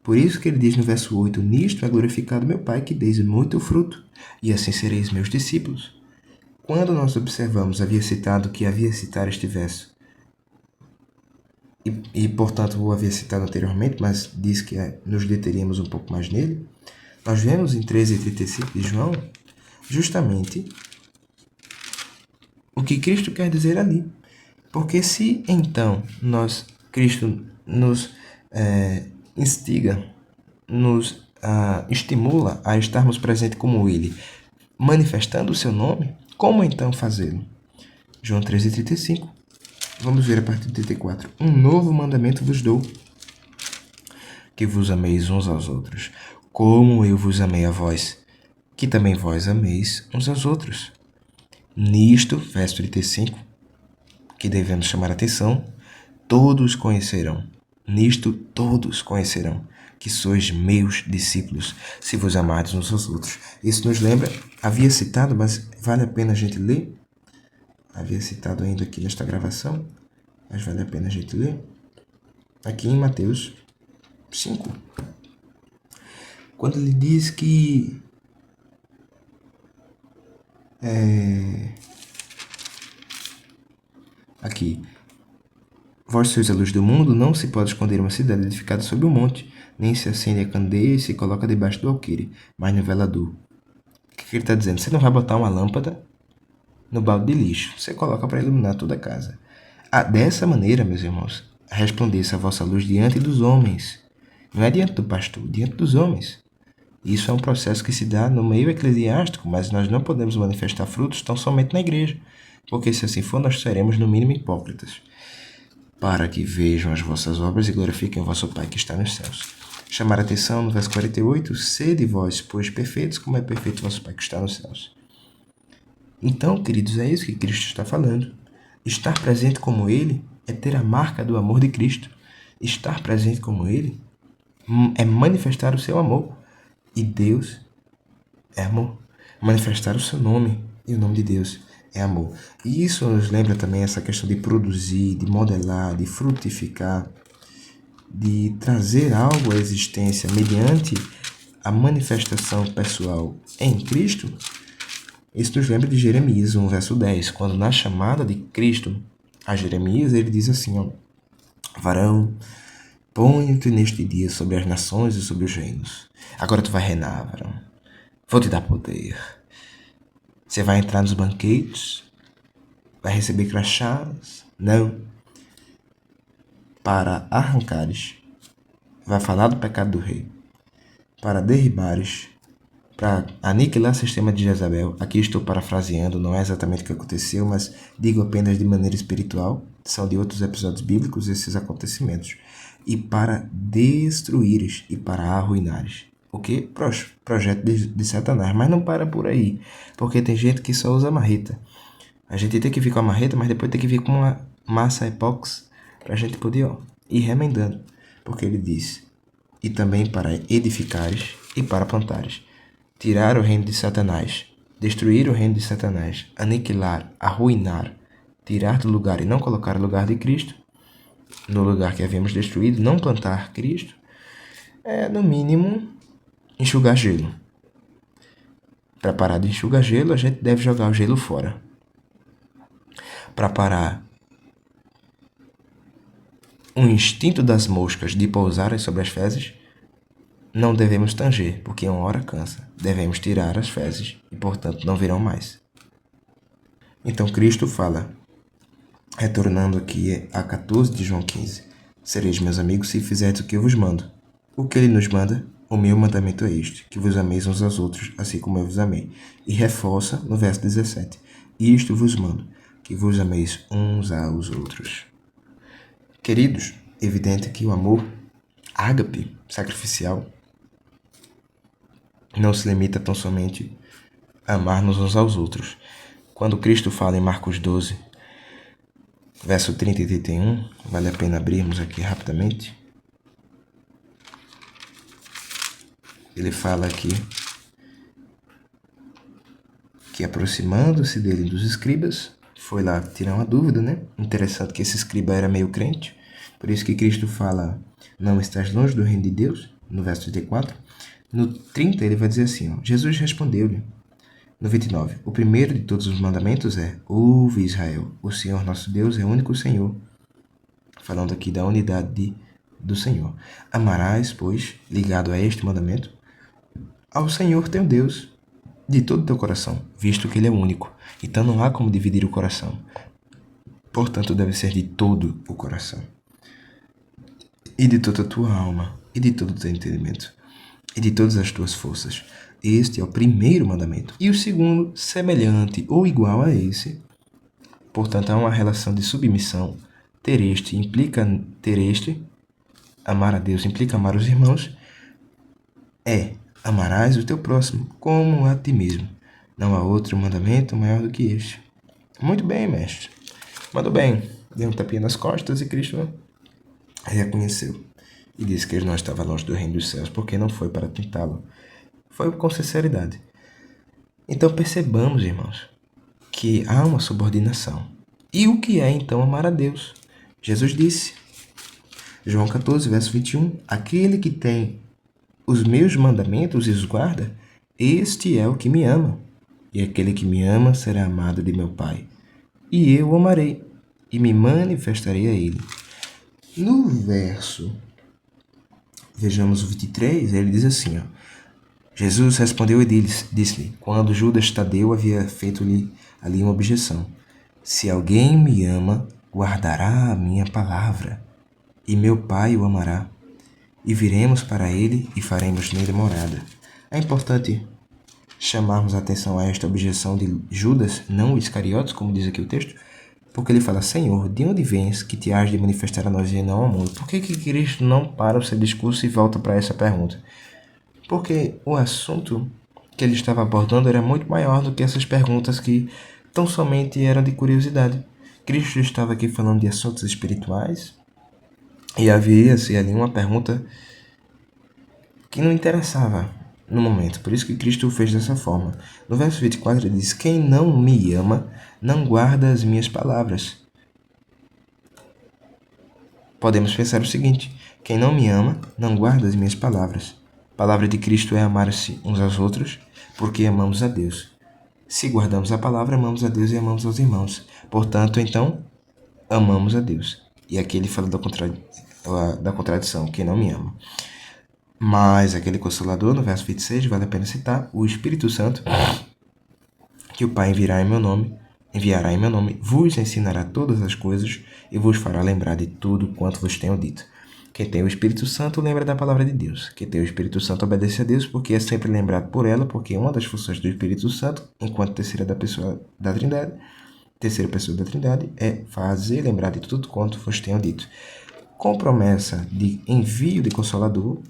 Por isso que ele diz no verso 8, nisto é glorificado meu Pai, que deis muito fruto, e assim sereis meus discípulos. Quando nós observamos, havia citar este verso, e portanto o havia citado anteriormente, mas diz que nos deteríamos um pouco mais nele, nós vemos em 13:35 de João, justamente o que Cristo quer dizer ali. Porque se então Cristo nos instiga, nos estimula a estarmos presentes como Ele, manifestando o seu nome, como então fazê-lo? João 13:35. Vamos ver a partir do 34. Um novo mandamento vos dou, que vos ameis uns aos outros, como eu vos amei a vós, que também vós ameis uns aos outros. Nisto, verso 35, que devemos chamar a atenção, todos conhecerão, nisto todos conhecerão, que sois meus discípulos, se vos amardes uns aos outros. Isso nos lembra, havia citado, mas vale a pena a gente ler. Havia citado ainda aqui nesta gravação, mas vale a pena a gente ler. Aqui em Mateus 5. Quando ele diz que aqui, vós sois a luz do mundo, não se pode esconder uma cidade edificada sobre um monte, nem se acende a candeia e se coloca debaixo do alqueire, mas no velador. O que ele está dizendo? Você não vai botar uma lâmpada no balde de lixo. Você coloca para iluminar toda a casa. Dessa maneira, meus irmãos, resplandeça a vossa luz diante dos homens. Não é diante do pastor, diante dos homens. Isso é um processo que se dá no meio eclesiástico, mas nós não podemos manifestar frutos tão somente na igreja, porque se assim for, nós seremos no mínimo hipócritas. Para que vejam as vossas obras e glorifiquem o vosso Pai que está nos céus. Chamar a atenção no verso 48, sede vós, pois, perfeitos, como é perfeito o vosso Pai que está nos céus. Então, queridos, é isso que Cristo está falando. Estar presente como Ele é ter a marca do amor de Cristo. Estar presente como Ele é manifestar o seu amor. E Deus é amor. Manifestar o seu nome. E o nome de Deus é amor. E isso nos lembra também essa questão de produzir, de modelar, de frutificar, de trazer algo à existência mediante a manifestação pessoal em Cristo. Isso nos lembra de Jeremias 1, verso 10, quando na chamada de Cristo a Jeremias, ele diz assim, ó, varão, ponho-te neste dia sobre as nações e sobre os reinos. Agora tu vai reinar, varão. Vou te dar poder. Você vai entrar nos banquetes, vai receber crachás. Não. Para arrancares, vai falar do pecado do rei. Para derribares, para aniquilar o sistema de Jezabel. Aqui estou parafraseando, não é exatamente o que aconteceu, mas digo apenas de maneira espiritual. São de outros episódios bíblicos esses acontecimentos. E para destruíres e para arruinares. O que? Projeto de Satanás. Mas não para por aí, porque tem gente que só usa marreta. A gente tem que vir com a marreta, mas depois tem que vir com uma massa epóxi para a gente poder ir remendando. Porque ele diz, e também para edificares e para plantares. Tirar o reino de Satanás, destruir o reino de Satanás, aniquilar, arruinar, tirar do lugar e não colocar no lugar de Cristo, no lugar que havíamos destruído, não plantar Cristo, é, no mínimo, enxugar gelo. Para parar de enxugar gelo, a gente deve jogar o gelo fora. Para parar o instinto das moscas de pousarem sobre as fezes, não devemos tanger, porque uma hora cansa. Devemos tirar as fezes e, portanto, não virão mais. Então, Cristo fala, retornando aqui a 14 de João 15, sereis meus amigos se fizerdes o que eu vos mando. O que ele nos manda? O meu mandamento é este, que vos ameis uns aos outros, assim como eu vos amei. E reforça no verso 17, isto vos mando, que vos ameis uns aos outros. Queridos, evidente que o amor ágape, sacrificial, não se limita tão somente a amar-nos uns aos outros. Quando Cristo fala em Marcos 12, verso 30 e 31, vale a pena abrirmos aqui rapidamente. Ele fala aqui que aproximando-se dele dos escribas, foi lá tirar uma dúvida, né? Interessante que esse escriba era meio crente, por isso que Cristo fala, não estás longe do reino de Deus, no verso 34. No 30 ele vai dizer assim, ó, Jesus respondeu-lhe, no 29, o primeiro de todos os mandamentos é, ouve Israel, o Senhor nosso Deus é o único Senhor. Falando aqui da unidade do Senhor. Amarás, pois, ligado a este mandamento, ao Senhor teu Deus, de todo o teu coração, visto que ele é único. Então não há como dividir o coração. Portanto, deve ser de todo o coração. E de toda a tua alma, e de todo o teu entendimento, e de todas as tuas forças. Este é o primeiro mandamento. E o segundo, semelhante ou igual a esse. Portanto, há uma relação de submissão. Ter este implica ter este. Amar a Deus implica amar os irmãos. É, amarás o teu próximo como a ti mesmo. Não há outro mandamento maior do que este. Muito bem, mestre. Mandou bem. Deu um tapinha nas costas e Cristo reconheceu. E disse que ele não estava longe do reino dos céus, porque não foi para tentá-lo. Foi com sinceridade. Então percebamos, irmãos, que há uma subordinação. E o que é então amar a Deus? Jesus disse, João 14, verso 21, aquele que tem os meus mandamentos e os guarda, este é o que me ama. E aquele que me ama será amado de meu Pai. E eu o amarei e me manifestarei a ele. No verso, vejamos o 23, ele diz assim, ó, Jesus respondeu e disse-lhe, quando Judas Tadeu havia feito-lhe ali uma objeção: Se alguém me ama, guardará a minha palavra, e meu Pai o amará, e viremos para ele e faremos nele morada. É importante chamarmos a atenção a esta objeção de Judas, não Iscariotes, como diz aqui o texto, porque ele fala: Senhor, de onde vens que te has de manifestar a nós e não ao mundo? Por que Cristo não para o seu discurso e volta para essa pergunta? Porque o assunto que ele estava abordando era muito maior do que essas perguntas que tão somente eram de curiosidade. Cristo estava aqui falando de assuntos espirituais e havia-se ali uma pergunta que não interessava no momento. Por isso que Cristo o fez dessa forma. No verso 24 ele diz: Quem não me ama, não guarda as minhas palavras. Podemos pensar o seguinte: quem não me ama, não guarda as minhas palavras. A palavra de Cristo é amar-se uns aos outros, porque amamos a Deus. Se guardamos a palavra, amamos a Deus e amamos aos irmãos. Portanto, então, amamos a Deus. E aqui ele fala da contradição: quem não me ama. Mas aquele Consolador, no verso 26, vale a pena citar, o Espírito Santo, que o Pai enviará em meu nome, vos ensinará todas as coisas e vos fará lembrar de tudo quanto vos tenho dito. Quem tem o Espírito Santo lembra da palavra de Deus. Quem tem o Espírito Santo obedece a Deus porque é sempre lembrado por ela, porque uma das funções do Espírito Santo, enquanto terceira pessoa da Trindade, é fazer lembrar de tudo quanto vos tenho dito. Com promessa de envio de Consolador,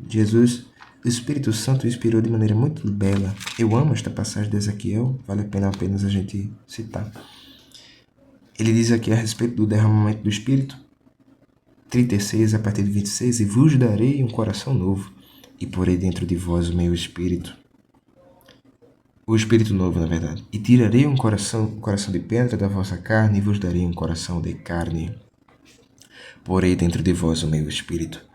Jesus, o Espírito Santo, inspirou de maneira muito bela. Eu amo esta passagem de Ezequiel, vale a pena apenas a gente citar. Ele diz aqui a respeito do derramamento do Espírito, 36, a partir de 26, e vos darei um coração novo, e porei dentro de vós o meu Espírito. O Espírito novo, na verdade. E tirarei um coração de pedra da vossa carne, e vos darei um coração de carne. Porei dentro de vós o meu Espírito.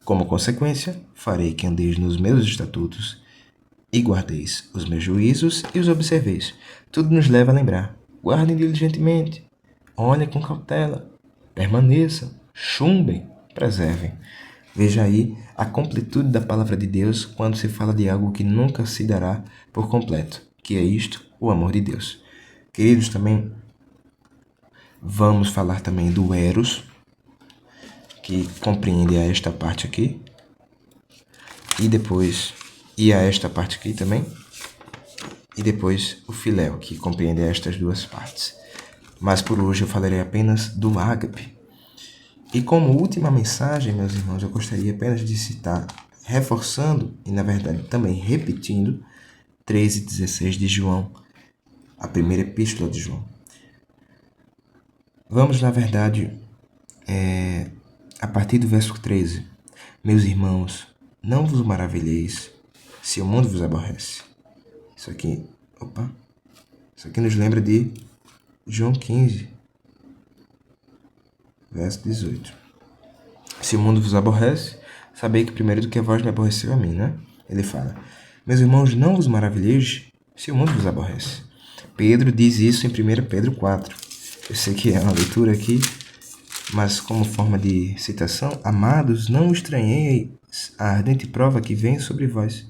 Como consequência, farei que andeis nos meus estatutos e guardeis os meus juízos e os observeis. Tudo nos leva a lembrar. Guardem diligentemente, olhem com cautela, permaneçam, chumbem, preservem. Veja aí a completude da palavra de Deus quando se fala de algo que nunca se dará por completo, que é isto, o amor de Deus. Queridos, também vamos falar também do Eros, que compreende a esta parte aqui, e a esta parte aqui também, e depois o Filéu, que compreende estas duas partes. Mas por hoje eu falarei apenas do ágape. E como última mensagem, meus irmãos, eu gostaria apenas de citar, reforçando e na verdade também repetindo, 13:16 de João, a primeira epístola de João. Vamos, na verdade, a partir do verso 13. Meus irmãos, não vos maravilheis se o mundo vos aborrece. Isso aqui nos lembra de João 15, verso 18. Se o mundo vos aborrece, sabei que primeiro do que vós me aborreceu a mim, né? Ele fala: meus irmãos, não vos maravilheis se o mundo vos aborrece. Pedro diz isso em 1 Pedro 4. Eu sei que é uma leitura aqui, mas como forma de citação: amados, não estranheis a ardente prova que vem sobre vós,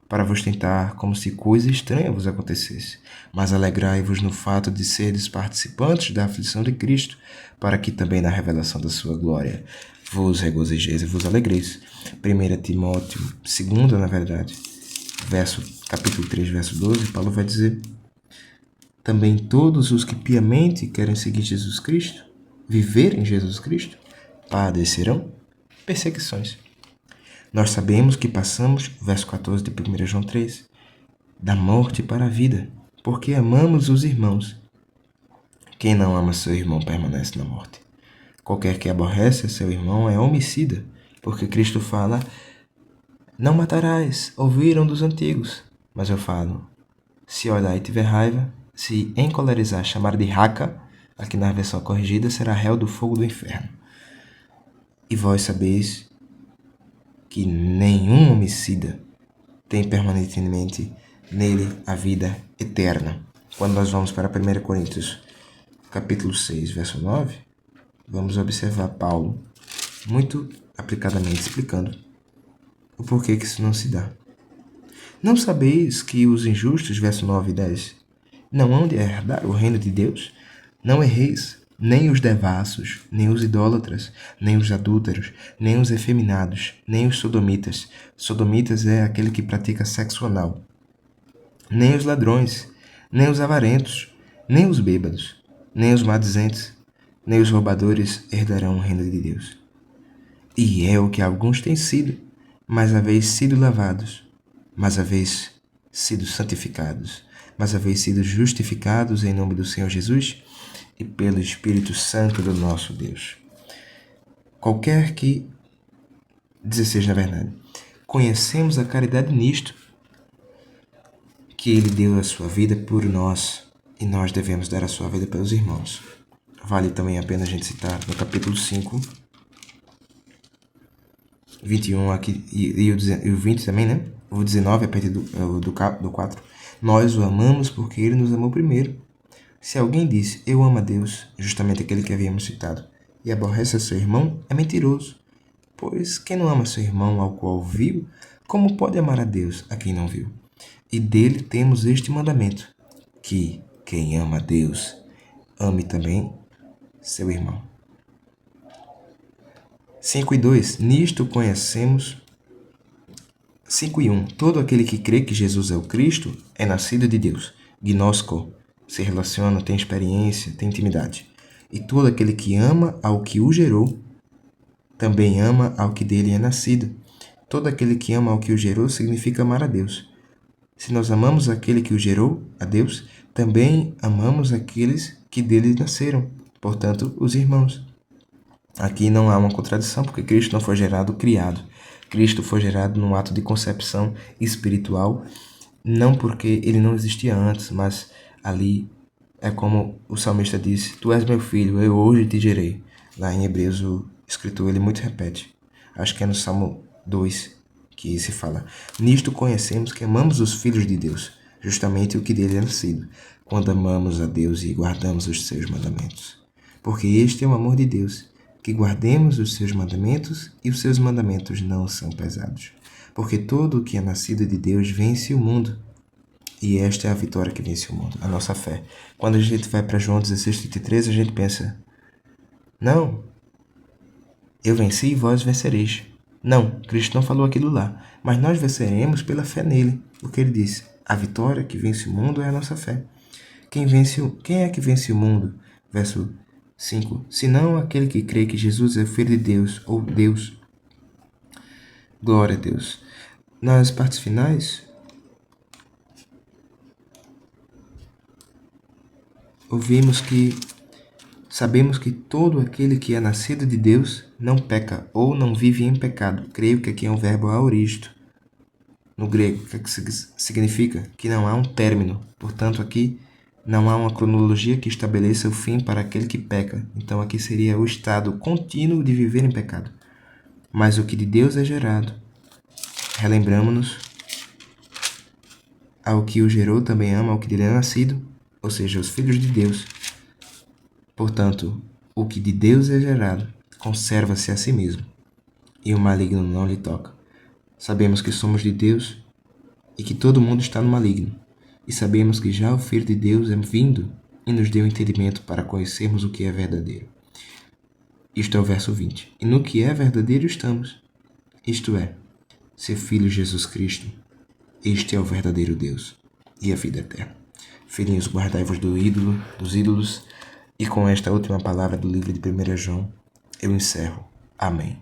para vos tentar como se coisa estranha vos acontecesse. Mas alegrai-vos no fato de serdes participantes da aflição de Cristo, para que também na revelação da sua glória vos regozijeis e vos alegreis. 1 Timóteo 2, na verdade, capítulo 3, verso 12, Paulo vai dizer: também todos os que piamente querem seguir Jesus Cristo, viver em Jesus Cristo, padecerão perseguições. Nós sabemos que passamos, verso 14 de 1 João 3, da morte para a vida, porque amamos os irmãos. Quem não ama seu irmão permanece na morte. Qualquer que aborrece seu irmão é homicida, porque Cristo fala: não matarás, ouviram dos antigos. Mas eu falo: se olhar e tiver raiva, se encolerizar, chamar de raca, aqui na versão corrigida, será réu do fogo do inferno. E vós sabeis que nenhum homicida tem permanentemente nele a vida eterna. Quando nós vamos para 1 Coríntios, capítulo 6, verso 9, vamos observar Paulo muito aplicadamente explicando o porquê que isso não se dá. Não sabeis que os injustos, verso 9 e 10, não hão de herdar o reino de Deus? Não erreis, nem os devassos, nem os idólatras, nem os adúlteros, nem os efeminados, nem os sodomitas. Sodomitas é aquele que pratica sexo anal. Nem os ladrões, nem os avarentos, nem os bêbados, nem os maldizentes, nem os roubadores herdarão o reino de Deus. E é o que alguns têm sido, mas haveis sido lavados, mas haveis sido santificados, mas haveis sido justificados em nome do Senhor Jesus e pelo Espírito Santo do nosso Deus. Qualquer que... 16, na verdade. Conhecemos a caridade nisto, que ele deu a sua vida por nós, e nós devemos dar a sua vida pelos irmãos. Vale também a pena a gente citar no capítulo 5, 21 aqui, e o 20 também, né? O 19, a partir do 4. Nós o amamos porque ele nos amou primeiro. Se alguém diz, eu amo a Deus, justamente aquele que havíamos citado, e aborrece a seu irmão, é mentiroso. Pois quem não ama seu irmão ao qual viu, como pode amar a Deus a quem não viu? E dele temos este mandamento, que quem ama a Deus, ame também seu irmão. 5 e 2. Nisto conhecemos... 5 e 1. Todo aquele que crê que Jesus é o Cristo é nascido de Deus. Gnosco. Se relaciona, tem experiência, tem intimidade. E todo aquele que ama ao que o gerou, também ama ao que dele é nascido. Todo aquele que ama ao que o gerou significa amar a Deus. Se nós amamos aquele que o gerou, a Deus, também amamos aqueles que dele nasceram, portanto, os irmãos. Aqui não há uma contradição, porque Cristo não foi gerado criado. Cristo foi gerado num ato de concepção espiritual, não porque ele não existia antes, mas ali é como o salmista disse, tu és meu filho, eu hoje te gerei. Lá em Hebreus o escritor ele muito repete. Acho que é no Salmo 2 que se fala. Nisto conhecemos que amamos os filhos de Deus, justamente o que dele é nascido, quando amamos a Deus e guardamos os seus mandamentos. Porque este é o amor de Deus, que guardemos os seus mandamentos, e os seus mandamentos não são pesados. Porque todo o que é nascido de Deus vence o mundo. E esta é a vitória que vence o mundo, a nossa fé. Quando a gente vai para João 16:33, a gente pensa, não, eu venci e vós vencereis. Não, Cristo não falou aquilo lá, mas nós venceremos pela fé nele, porque ele disse, a vitória que vence o mundo é a nossa fé. Quem é que vence o mundo? Verso 5. Senão aquele que crê que Jesus é o Filho de Deus, ou Deus. Glória a Deus. Nas partes finais, sabemos que todo aquele que é nascido de Deus não peca ou não vive em pecado. Creio que aqui é um verbo aoristo. No grego, o que significa? Que não há um término. Portanto, aqui não há uma cronologia que estabeleça o fim para aquele que peca. Então, aqui seria o estado contínuo de viver em pecado. Mas o que de Deus é gerado, relembramos-nos, ao que o gerou também ama ao que dele é nascido, ou seja, os filhos de Deus. Portanto, o que de Deus é gerado conserva-se a si mesmo, e o maligno não lhe toca. Sabemos que somos de Deus e que todo mundo está no maligno. E sabemos que já o Filho de Deus é vindo e nos deu entendimento para conhecermos o que é verdadeiro. Isto é o verso 20. E no que é verdadeiro estamos. Isto é, ser filho de Jesus Cristo. Este é o verdadeiro Deus e a vida eterna. Filhinhos, guardai-vos dos ídolos. E com esta última palavra do livro de 1 João, eu encerro. Amém.